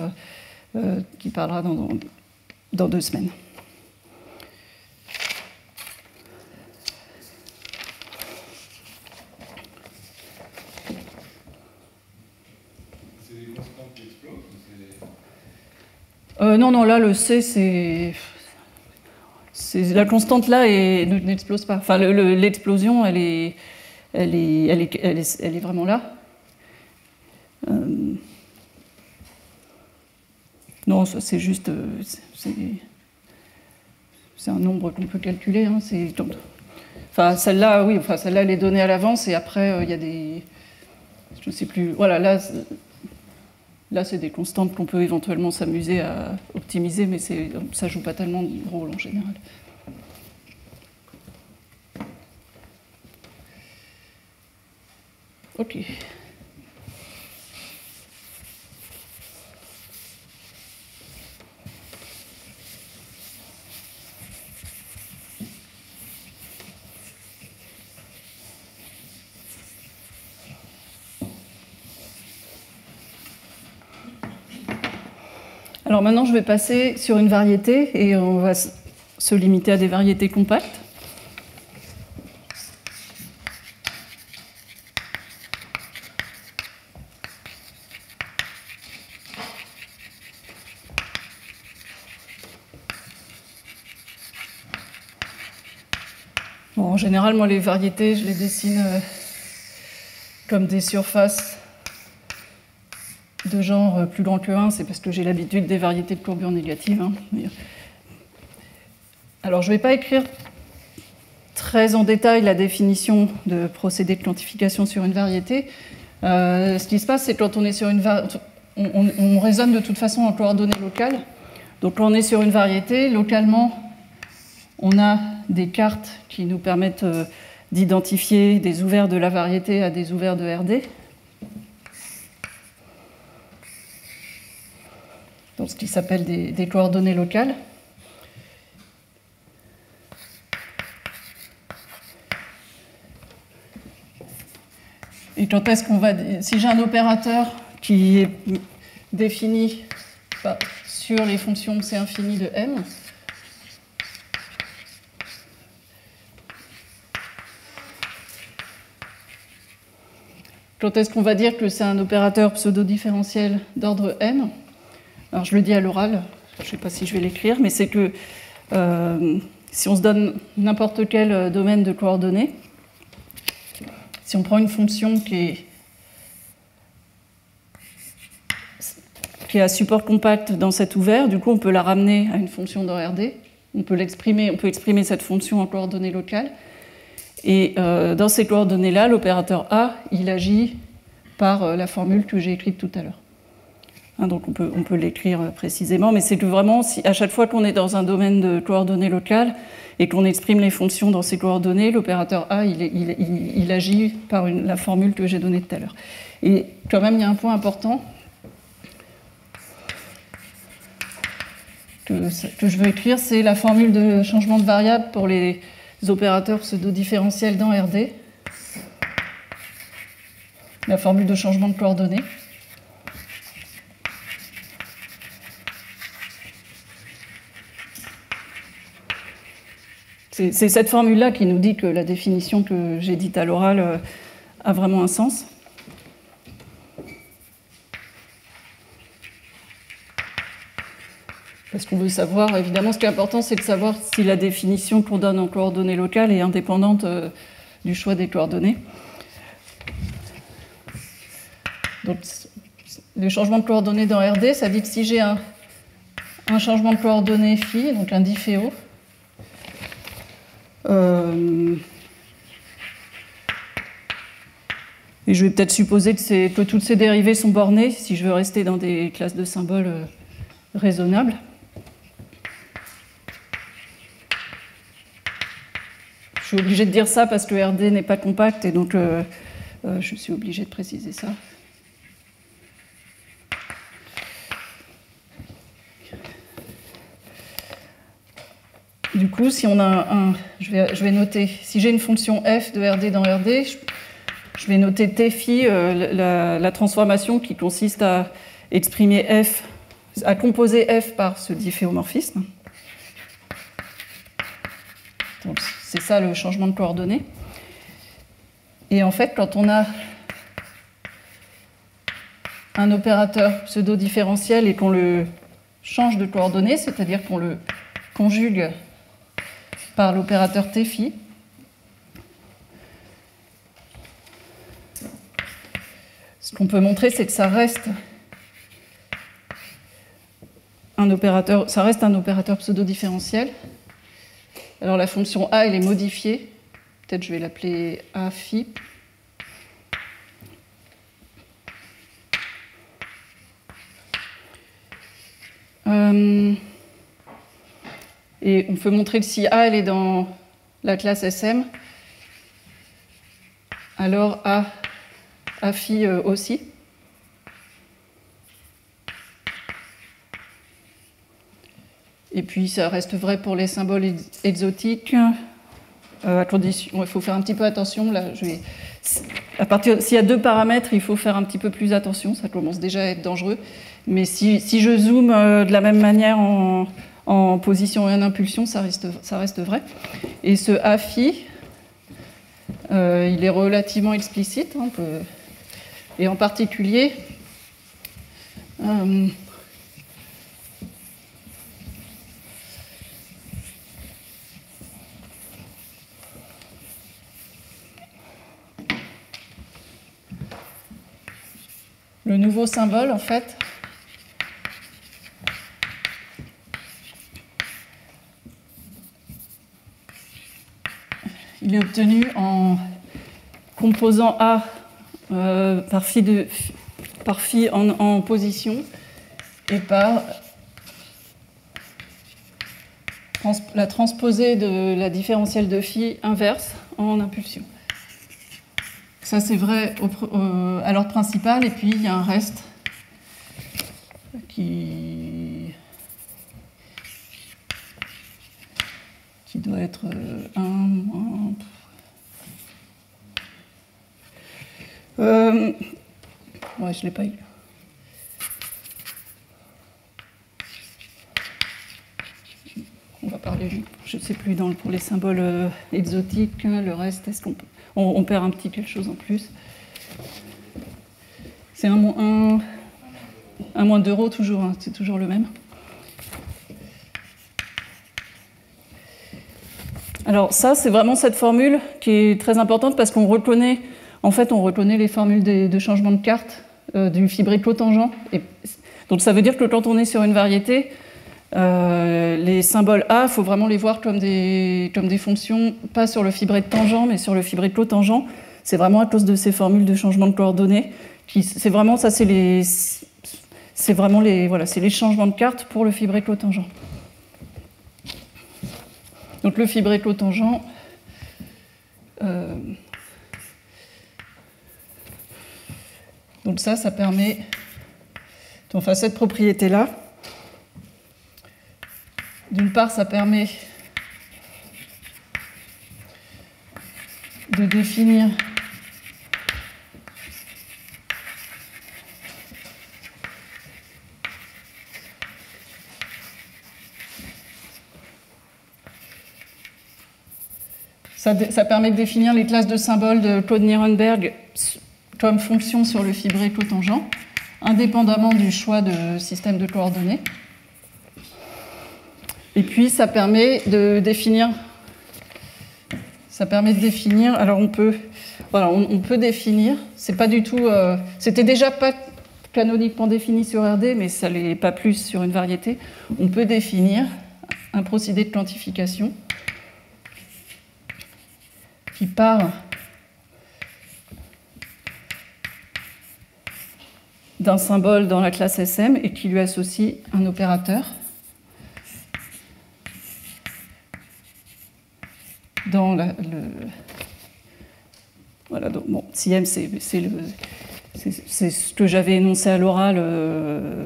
qui parlera dans 2 semaines. C'est des constantes qui explosent ou non, là, le C, c'est... La constante là n'explose pas. Enfin, l'explosion, elle est vraiment là. Non, c'est juste, c'est un nombre qu'on peut calculer. Hein, enfin, celle-là, oui. Enfin, celle-là, elle est donnée à l'avance, et après, il y a des, je ne sais plus. Voilà, là, c'est des constantes qu'on peut éventuellement s'amuser à optimiser, mais ça joue pas tellement de rôle en général. Ok. Alors maintenant, je vais passer sur une variété, et on va se limiter à des variétés compactes. Bon, en général, moi, les variétés, je les dessine comme des surfaces de genre plus grand que 1, c'est parce que j'ai l'habitude des variétés de courbure négatives. Hein. Alors, je ne vais pas écrire très en détail la définition de procédé de quantification sur une variété. Ce qui se passe, c'est que quand on est sur une variété, on raisonne de toute façon en coordonnées locales. Donc, quand on est sur une variété, localement, on a des cartes qui nous permettent d'identifier des ouverts de la variété à des ouverts de RD. Donc, ce qui s'appelle des coordonnées locales. Et quand est-ce qu'on va... Si j'ai un opérateur qui est défini sur les fonctions C infini de M, quand est-ce qu'on va dire que c'est un opérateur pseudo-différentiel d'ordre n? Alors je le dis à l'oral, je ne sais pas si je vais l'écrire, mais c'est que si on se donne n'importe quel domaine de coordonnées, si on prend une fonction qui est à support compact dans cet ouvert, du coup on peut la ramener à une fonction d'ORD, on peut exprimer cette fonction en coordonnées locales, et dans ces coordonnées-là, l'opérateur A, il agit par la formule que j'ai écrite tout à l'heure. Hein, donc on peut l'écrire précisément, mais c'est que vraiment, à chaque fois qu'on est dans un domaine de coordonnées locales et qu'on exprime les fonctions dans ces coordonnées, l'opérateur A, il agit par la formule que j'ai donnée tout à l'heure. Et quand même, il y a un point important que je veux écrire, c'est la formule de changement de variable pour les opérateurs pseudo-différentiels dans RD, la formule de changement de coordonnées. C'est cette formule-là qui nous dit que la définition que j'ai dite à l'oral a vraiment un sens. Parce qu'on veut savoir, évidemment, ce qui est important, c'est de savoir si la définition qu'on donne en coordonnées locales est indépendante du choix des coordonnées. Donc, le changement de coordonnées dans RD, ça dit que si j'ai un changement de coordonnées phi, donc un difféo, et je vais peut-être supposer que toutes ces dérivées sont bornées, si je veux rester dans des classes de symboles raisonnables. Je suis obligée de dire ça parce que RD n'est pas compact, et donc je suis obligée de préciser ça. Du coup, si on a je vais noter, si j'ai une fonction f de RD dans RD, je vais noter t phi, la transformation qui consiste à exprimer f, à composer f par ce difféomorphisme. Donc c'est ça le changement de coordonnées. Et en fait, quand on a un opérateur pseudo-différentiel et qu'on le change de coordonnées, c'est-à-dire qu'on le conjugue par l'opérateur t phi, ce qu'on peut montrer, c'est que ça reste un opérateur pseudo-différentiel. Alors la fonction a, elle est modifiée. Peut-être je vais l'appeler a phi. Et on peut montrer que si A elle est dans la classe SM, alors A phi aussi. Et puis ça reste vrai pour les symboles exotiques. À condition, il faut faire un petit peu attention. Là, s'il y a deux paramètres, il faut faire un petit peu plus attention. Ça commence déjà à être dangereux. Mais si je zoome de la même manière en position et en impulsion, ça reste vrai. Et ce A phi, il est relativement explicite. Et en particulier, le nouveau symbole, en fait, il est obtenu en composant A par phi en position et par la transposée de la différentielle de phi inverse en impulsion. Ça, c'est vrai à l'ordre principal, et puis il y a un reste qui doit être 1 moins... Ouais, je ne l'ai pas eu. On va parler, je ne sais plus, pour les symboles exotiques, le reste, est-ce qu'on on perd un petit quelque chose en plus. C'est 1 moins d'euros toujours, hein, c'est toujours le même. Alors ça, c'est vraiment cette formule qui est très importante parce qu'on reconnaît, en fait, on reconnaît les formules de changement de carte du fibré cotangent. Donc ça veut dire que quand on est sur une variété, les symboles A, il faut vraiment les voir comme des fonctions, pas sur le fibré de tangent, mais sur le fibré de cotangent. C'est vraiment à cause de ces formules de changement de coordonnées. C'est vraiment ça, c'est les changements de carte pour le fibré cotangent. Donc le fibré cotangent, donc ça permet, enfin cette propriété-là, d'une part, ça permet de définir ça permet de définir les classes de symboles de Claude Nirenberg comme fonction sur le fibré cotangent, indépendamment du choix de système de coordonnées. Et puis ça permet de définir. Alors on peut définir. C'est pas du tout. C'était déjà pas canoniquement défini sur RD, mais ça l'est pas plus sur une variété. On peut définir un procédé de quantification qui part d'un symbole dans la classe SM et qui lui associe un opérateur dans voilà, donc, bon, si M, c'est ce que j'avais énoncé à l'oral,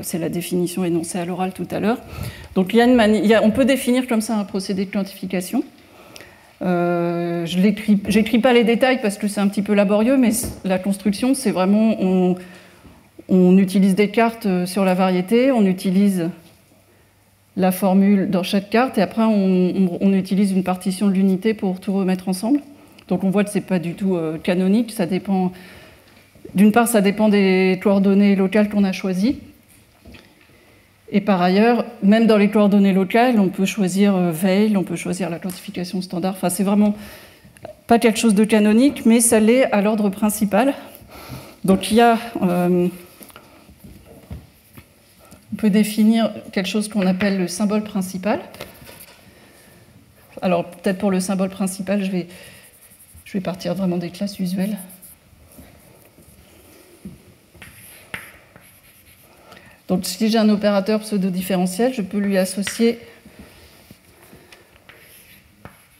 c'est la définition énoncée à l'oral tout à l'heure. Donc on peut définir comme ça un procédé de quantification. Je n'écris pas les détails parce que c'est un petit peu laborieux, mais la construction, c'est vraiment on utilise des cartes sur la variété, on utilise la formule dans chaque carte, et après on utilise une partition de l'unité pour tout remettre ensemble. Donc on voit que ce n'est pas du tout canonique, ça dépend. D'une part, ça dépend des coordonnées locales qu'on a choisies. Et par ailleurs, même dans les coordonnées locales, on peut choisir Veil, on peut choisir la quantification standard. Enfin, c'est vraiment pas quelque chose de canonique, mais ça l'est à l'ordre principal. Donc il y a... on peut définir quelque chose qu'on appelle le symbole principal. Alors peut-être pour le symbole principal, je vais partir vraiment des classes usuelles. Donc si j'ai un opérateur pseudo-différentiel, je peux lui associer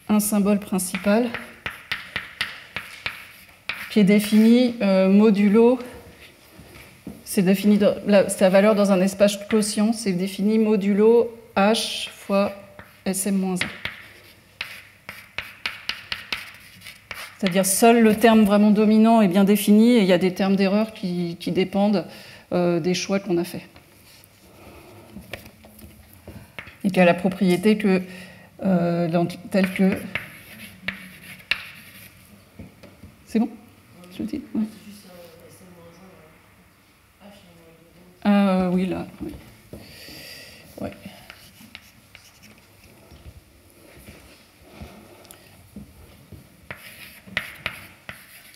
un symbole principal qui est défini modulo, c'est défini sa valeur dans un espace quotient, c'est défini modulo h fois sm-1. C'est-à-dire seul le terme vraiment dominant est bien défini et il y a des termes d'erreur qui dépendent des choix qu'on a faits. Et qui a la propriété que, telle que... C'est bon? Je le dis? Ouais. Oui, là. Oui. Ouais.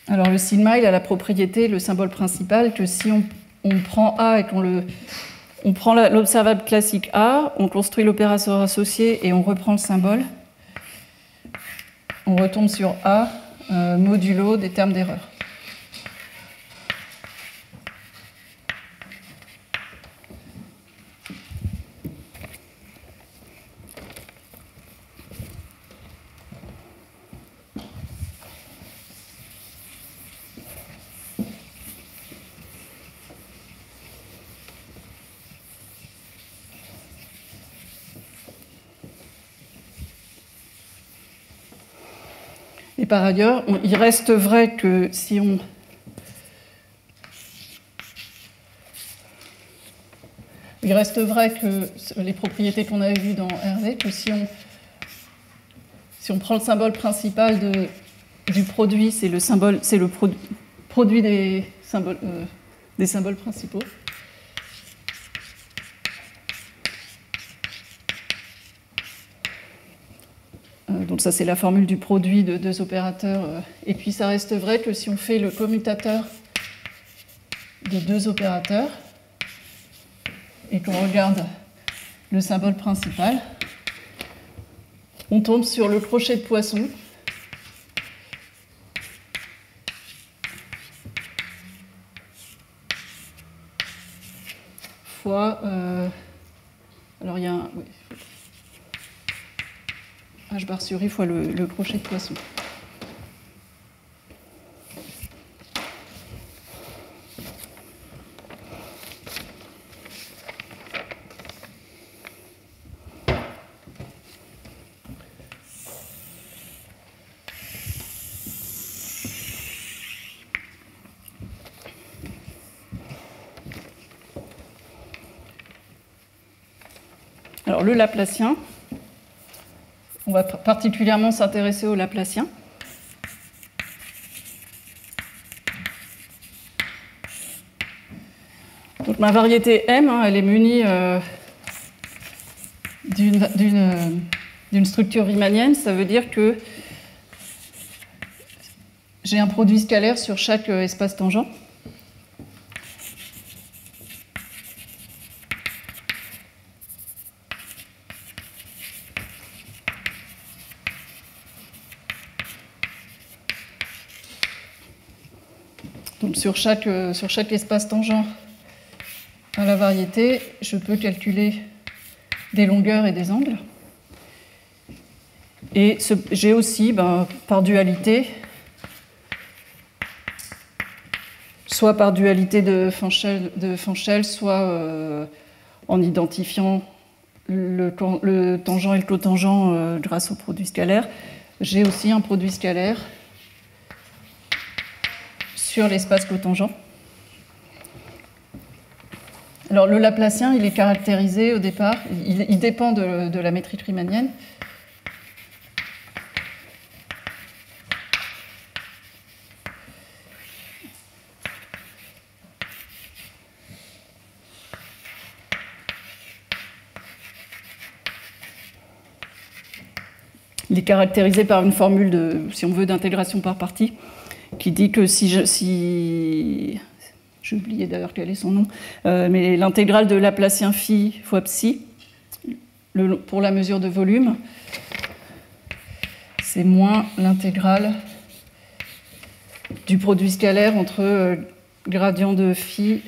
Alors le sigma, il a la propriété, le symbole principal, que si on prend A et on prend l'observable classique A, on construit l'opérateur associé et on reprend le symbole, on retombe sur A modulo des termes d'erreur. Et par ailleurs, il reste vrai que si on... Il reste vrai que les propriétés qu'on avait vues dans RD, que si on prend le symbole principal du produit, c'est le produit des symboles principaux. Donc ça, c'est la formule du produit de deux opérateurs. Et puis ça reste vrai que si on fait le commutateur de deux opérateurs et qu'on regarde le symbole principal, on tombe sur le crochet de Poisson fois... alors il y a un... Oui. H bar sur I fois le crochet de Poisson. Alors le Laplacien, on va particulièrement s'intéresser au Laplacien. Donc ma variété M, elle est munie d'une structure riemannienne, ça veut dire que j'ai un produit scalaire sur chaque espace tangent. Donc sur chaque espace tangent à la variété, je peux calculer des longueurs et des angles. Et j'ai aussi, par dualité, soit par dualité de Fanchel, soit en identifiant le tangent et le cotangent grâce au produit scalaire, j'ai aussi un produit scalaire sur l'espace cotangent. Alors le Laplacien, il est caractérisé au départ, il dépend de la métrique riemannienne. Il est caractérisé par une formule si on veut, d'intégration par partie, qui dit que j'ai oublié d'ailleurs quel est son nom, mais l'intégrale de Laplacien phi fois psi, pour la mesure de volume, c'est moins l'intégrale du produit scalaire entre gradient de phi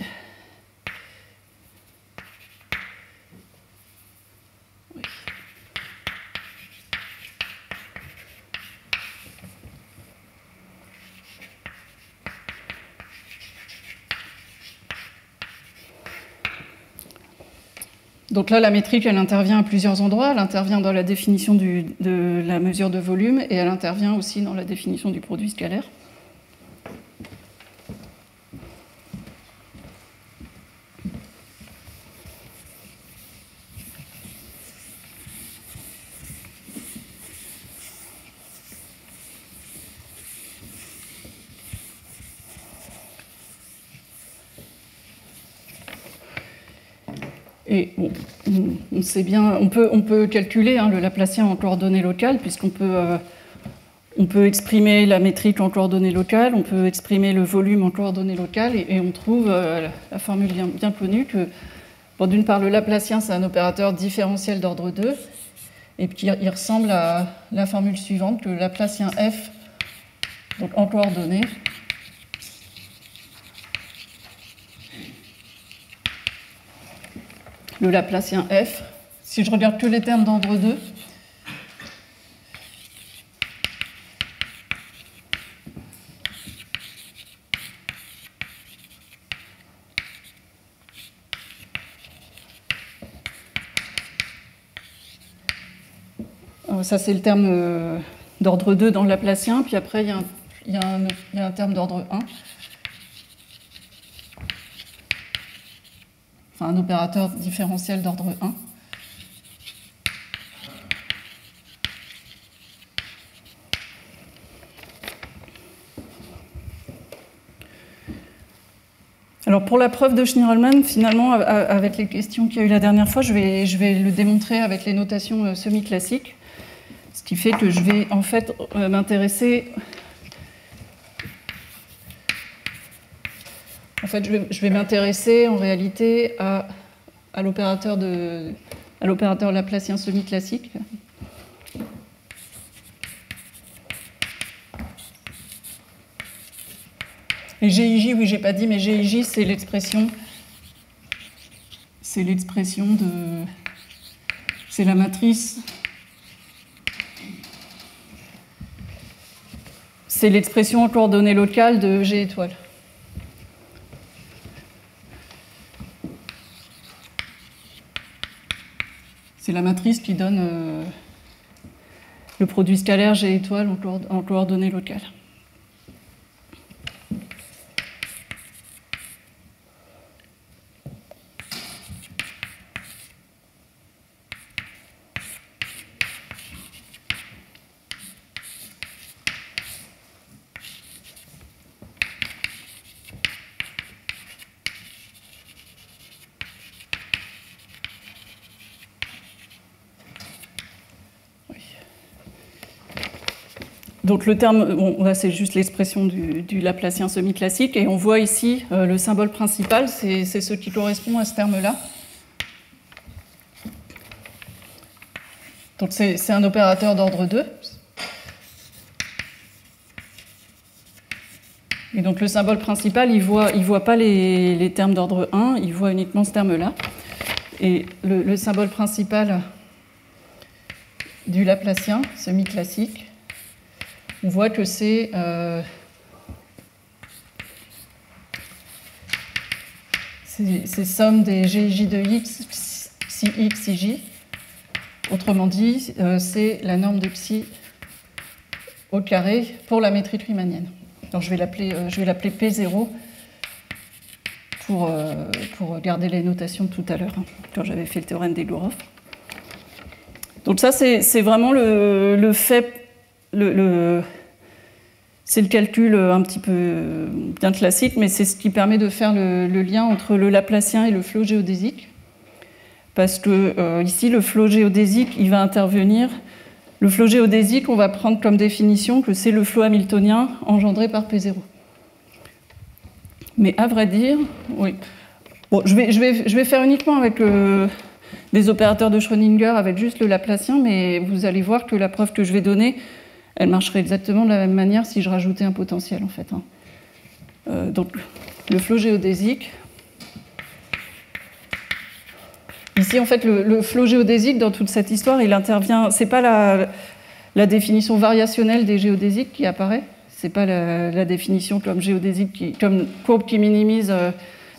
Donc là, la métrique, elle intervient à plusieurs endroits. Elle intervient dans la définition de la mesure de volume et elle intervient aussi dans la définition du produit scalaire. Et bon, on sait bien, on peut calculer le Laplacien en coordonnées locales, puisqu'on peut exprimer la métrique en coordonnées locales, on peut exprimer le volume en coordonnées locales, et on trouve la formule bien connue que, bon, d'une part, le Laplacien, c'est un opérateur différentiel d'ordre 2, et puis il ressemble à la formule suivante, que le Laplacien f, donc en coordonnées, le Laplacien f, si je regarde que les termes d'ordre 2, ça c'est le terme d'ordre 2 dans le Laplacien, puis après il y a un terme d'ordre 1. Enfin, un opérateur différentiel d'ordre 1. Alors pour la preuve de Schnirelmann, finalement, avec les questions qu'il y a eu la dernière fois, je vais le démontrer avec les notations semi-classiques, ce qui fait que je vais en fait m'intéresser... En fait, je vais m'intéresser en réalité à l'opérateur Laplacien semi-classique. Et GIJ, oui, j'ai pas dit, mais GIJ, c'est l'expression de... C'est la matrice... C'est l'expression en coordonnées locales de G étoile. C'est la matrice qui donne le produit scalaire G étoile en coordonnées locales. Donc le terme, bon, là c'est juste l'expression du Laplacien semi-classique, et on voit ici le symbole principal, c'est ce qui correspond à ce terme-là. Donc c'est un opérateur d'ordre 2. Et donc le symbole principal, il voit pas les termes d'ordre 1, il voit uniquement ce terme-là. Et le symbole principal du Laplacien semi-classique, on voit que c'est somme des GJ de x, psi x, psi j. Autrement dit, c'est la norme de psi au carré pour la métrique riemannienne. Alors je vais l'appeler P0 pour garder les notations de tout à l'heure, hein, quand j'avais fait le théorème d'Egorov. Donc ça, c'est vraiment le fait, c'est le calcul un petit peu bien classique, mais c'est ce qui permet de faire le lien entre le Laplacien et le flot géodésique. Parce que ici, le flot géodésique, il va intervenir. Le flot géodésique, on va prendre comme définition que c'est le flot hamiltonien engendré par P0. Mais à vrai dire, oui. Bon, je vais faire uniquement avec des opérateurs de Schrödinger, avec juste le Laplacien, mais vous allez voir que la preuve que je vais donner, elle marcherait exactement de la même manière si je rajoutais un potentiel, en fait. Donc, le flot géodésique. Ici, en fait, le flot géodésique, dans toute cette histoire, il intervient. C'est pas la définition variationnelle des géodésiques qui apparaît. C'est pas la définition comme géodésique, comme courbe qui minimise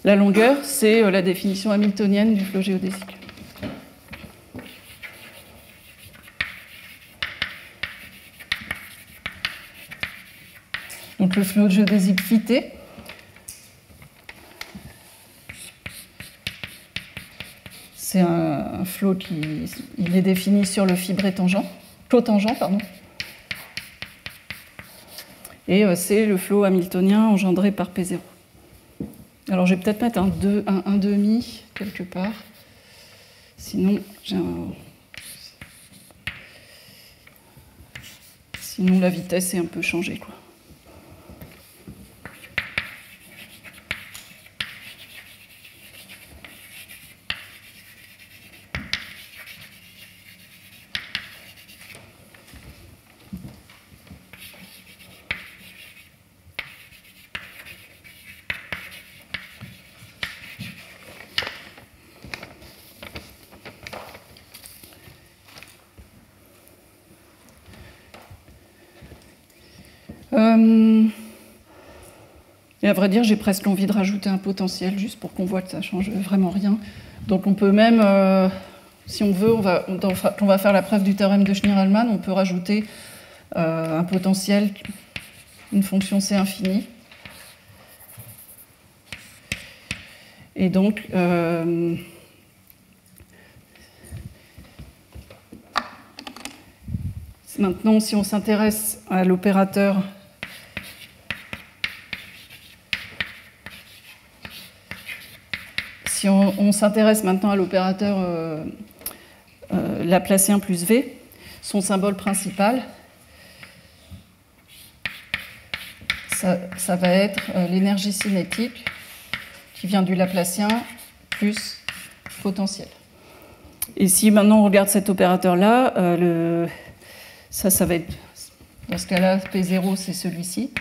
la longueur. C'est la définition hamiltonienne du flot géodésique. Donc le flot géodésique phi t. C'est un flot qui est défini sur le fibré tangent, cotangent, pardon. Et c'est le flot hamiltonien engendré par P0. Alors je vais peut-être mettre un demi quelque part. Sinon, sinon la vitesse est un peu changée, quoi. Et à vrai dire, j'ai presque envie de rajouter un potentiel, juste pour qu'on voit que ça ne change vraiment rien. Donc on peut même, si on veut, quand on va faire la preuve du théorème de Schnirelmann, on peut rajouter un potentiel, une fonction C infinie. Et donc, maintenant, si on s'intéresse à l'opérateur si on s'intéresse maintenant à l'opérateur Laplacien plus V, son symbole principal, ça va être l'énergie cinétique qui vient du Laplacien plus potentiel. Et si maintenant on regarde cet opérateur-là, ça va être, dans ce cas-là, P0, c'est celui-ci.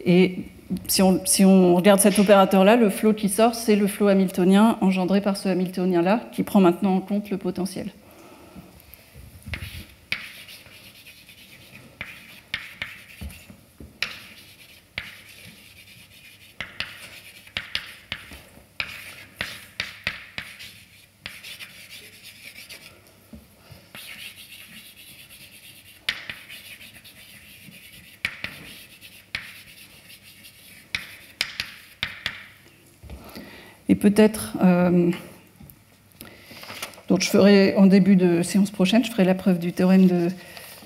Et si on regarde cet opérateur-là, le flot qui sort, c'est le flot hamiltonien engendré par ce hamiltonien-là, qui prend maintenant en compte le potentiel. Et peut-être, donc je ferai en début de séance prochaine, je ferai la preuve du théorème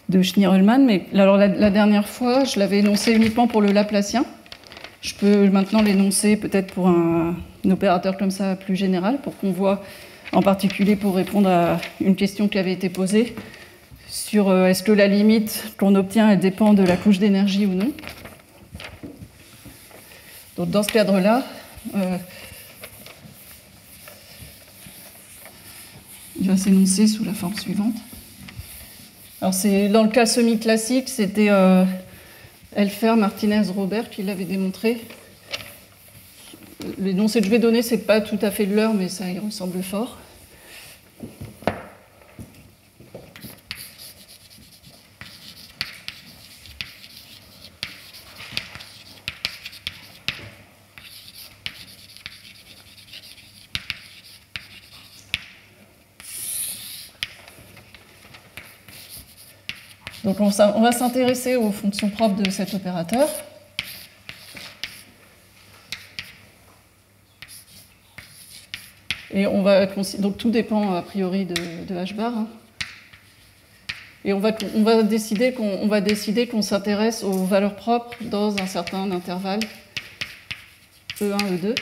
de Schnirelmann, mais alors la dernière fois, je l'avais énoncé uniquement pour le Laplacien. Je peux maintenant l'énoncer peut-être pour un opérateur comme ça plus général, pour qu'on voit, en particulier pour répondre à une question qui avait été posée sur est-ce que la limite qu'on obtient elle dépend de la couche d'énergie ou non. Donc dans ce cadre-là, il va s'énoncer sous la forme suivante. Alors dans le cas semi-classique, c'était Elfer, Martinez, Robert qui l'avaient démontré. L'énoncé que je vais donner, c'est pas tout à fait de l'heure, mais ça y ressemble fort. Donc on va s'intéresser aux fonctions propres de cet opérateur. Et donc tout dépend a priori de H bar. Hein. Et on va décider qu'on s'intéresse aux valeurs propres dans un certain intervalle E1, E2.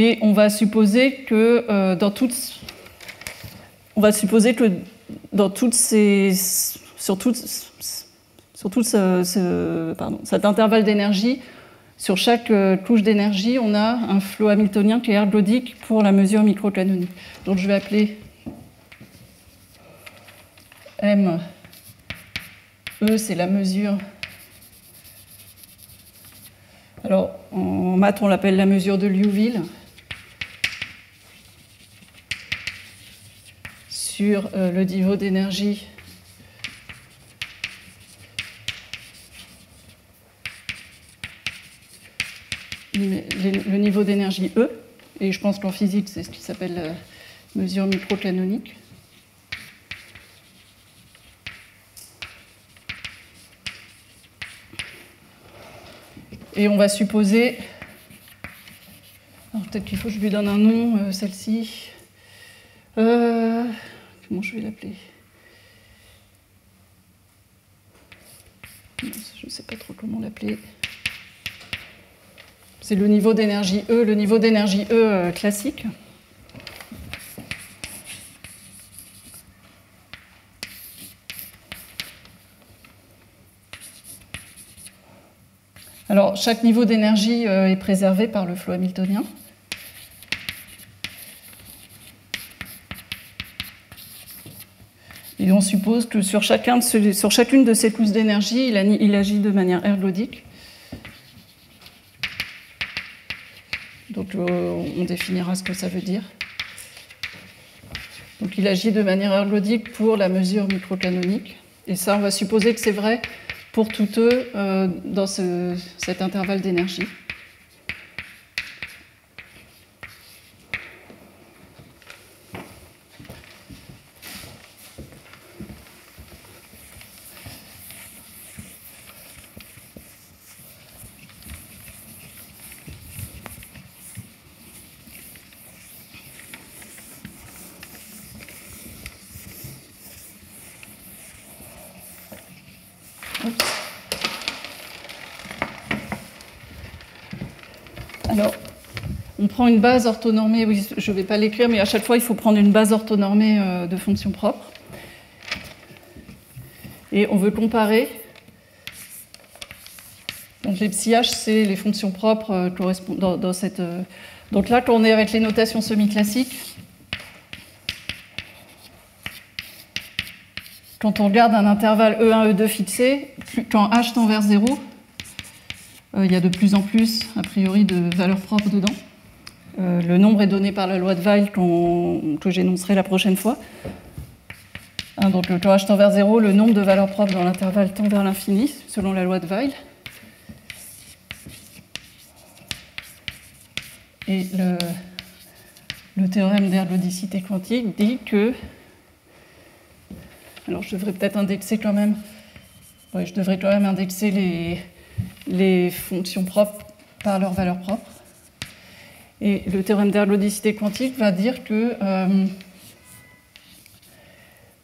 Et on va supposer que dans toutes ces... Sur tout cet intervalle d'énergie, sur chaque couche d'énergie, on a un flot hamiltonien qui est ergodique pour la mesure microcanonique. Donc je vais appeler M, E, c'est la mesure. Alors en maths, on l'appelle la mesure de Liouville. Sur le niveau d'énergie le niveau d'énergie E, et je pense qu'en physique, c'est ce qui s'appelle la mesure microcanonique. Et on va supposer... Alors peut-être qu'il faut que je lui donne un nom, celle-ci. Comment je vais l'appeler? Je ne sais pas trop comment l'appeler. C'est le niveau d'énergie E, classique. Alors, chaque niveau d'énergie est préservé par le flot hamiltonien. Et on suppose que sur chacune de ces couches d'énergie, il agit de manière ergodique. Donc on définira ce que ça veut dire. Donc il agit de manière ergodique pour la mesure microcanonique. Et ça, on va supposer que c'est vrai pour tout E dans cet intervalle d'énergie. Alors, on prend une base orthonormée, oui, je ne vais pas l'écrire, mais à chaque fois, il faut prendre une base orthonormée de fonctions propres. Et on veut comparer. Donc, les psi h, c'est les fonctions propres correspondant dans cette... Donc là, quand on est avec les notations semi-classiques, quand on regarde un intervalle E1, E2 fixé, quand h tend vers 0, il y a de plus en plus, a priori, de valeurs propres dedans. Le nombre est donné par la loi de Weil que j'énoncerai la prochaine fois. Donc quand h tend vers 0, le nombre de valeurs propres dans l'intervalle tend vers l'infini, selon la loi de Weil. Et le théorème d'ergodicité quantique dit que... Alors je devrais peut-être indexer quand même... Ouais, je devrais quand même indexer les fonctions propres par leurs valeurs propres. Et le théorème d'ergodicité quantique va dire que...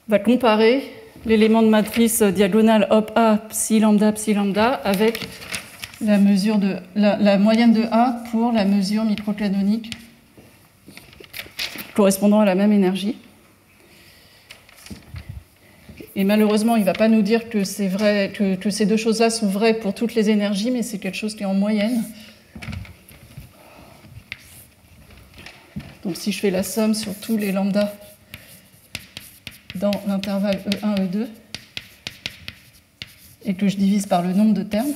va comparer l'élément de matrice diagonale hop A, psi lambda, avec la mesure la moyenne de A pour la mesure microcanonique correspondant à la même énergie. Et malheureusement, il ne va pas nous dire que c'est vrai, que ces deux choses-là sont vraies pour toutes les énergies, mais c'est quelque chose qui est en moyenne. Donc si je fais la somme sur tous les lambda dans l'intervalle E1, E2, et que je divise par le nombre de termes,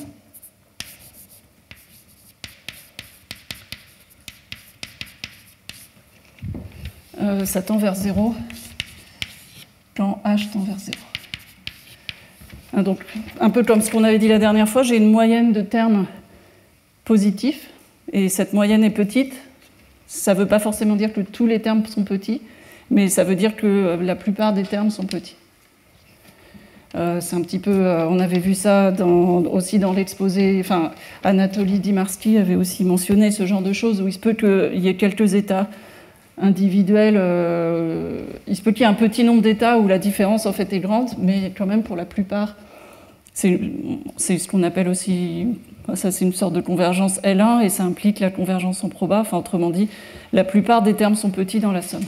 ça tend vers 0 quand H tend vers 0. Donc, un peu comme ce qu'on avait dit la dernière fois, j'ai une moyenne de termes positifs, et cette moyenne est petite. Ça ne veut pas forcément dire que tous les termes sont petits, mais ça veut dire que la plupart des termes sont petits. C'est un petit peu, on avait vu ça aussi dans l'exposé, enfin, Anatoly Dimarsky avait aussi mentionné ce genre de choses, où il se peut qu'il y ait quelques états individuels, il se peut qu'il y ait un petit nombre d'états où la différence en fait est grande, mais quand même pour la plupart, c'est ce qu'on appelle aussi, ça c'est une sorte de convergence L1, et ça implique la convergence en proba, enfin autrement dit, la plupart des termes sont petits dans la somme.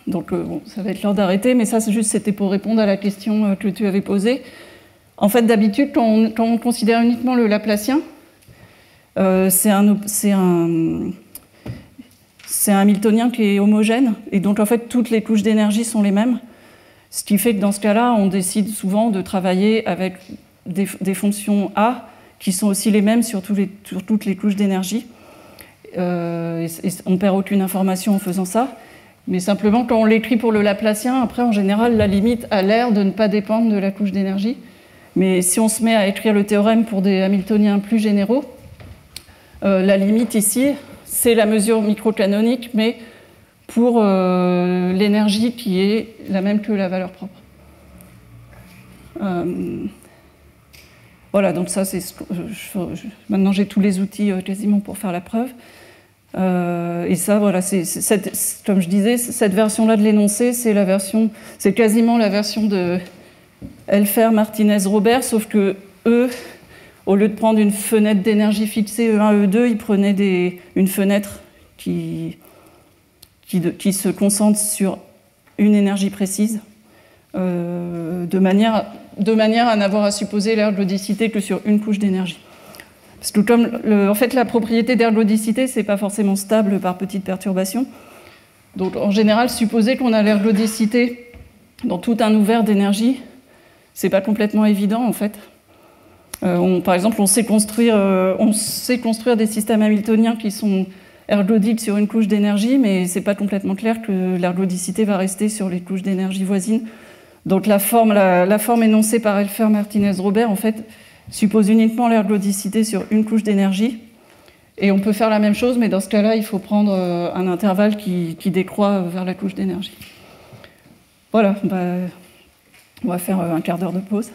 Donc bon, ça va être l'heure d'arrêter, mais ça c'était pour répondre à la question que tu avais posée. En fait, d'habitude, quand on considère uniquement le Laplacien, c'est un Hamiltonien qui est homogène, et donc en fait toutes les couches d'énergie sont les mêmes, ce qui fait que dans ce cas-là, on décide souvent de travailler avec des fonctions A qui sont aussi les mêmes sur toutes les couches d'énergie. Et on ne perd aucune information en faisant ça. Mais simplement, quand on l'écrit pour le Laplacien, après, en général, la limite a l'air de ne pas dépendre de la couche d'énergie. Mais si on se met à écrire le théorème pour des Hamiltoniens plus généraux, la limite ici, c'est la mesure microcanonique, mais pour l'énergie qui est la même que la valeur propre. Voilà, donc ça, c'est maintenant j'ai tous les outils quasiment pour faire la preuve. Et ça, voilà, comme je disais, cette version-là de l'énoncé, c'est quasiment la version de Elfer, Martinez, Robert, sauf que eux, au lieu de prendre une fenêtre d'énergie fixée E1, E2, ils prenaient une fenêtre qui se concentre sur une énergie précise, de manière à n'avoir à supposer l'ergodicité que sur une couche d'énergie. Parce que comme en fait, la propriété d'ergodicité, c'est pas forcément stable par petites perturbations. Donc en général, supposer qu'on a l'ergodicité dans tout un ouvert d'énergie, c'est pas complètement évident en fait. Par exemple, on sait construire des systèmes hamiltoniens qui sont ergodiques sur une couche d'énergie, mais c'est pas complètement clair que l'ergodicité va rester sur les couches d'énergie voisines. Donc la forme énoncée par Elfer, Martinez, Robert, en fait, suppose uniquement l'ergodicité sur une couche d'énergie. Et on peut faire la même chose, mais dans ce cas-là, il faut prendre un intervalle qui décroît vers la couche d'énergie. Voilà, on va faire un quart d'heure de pause.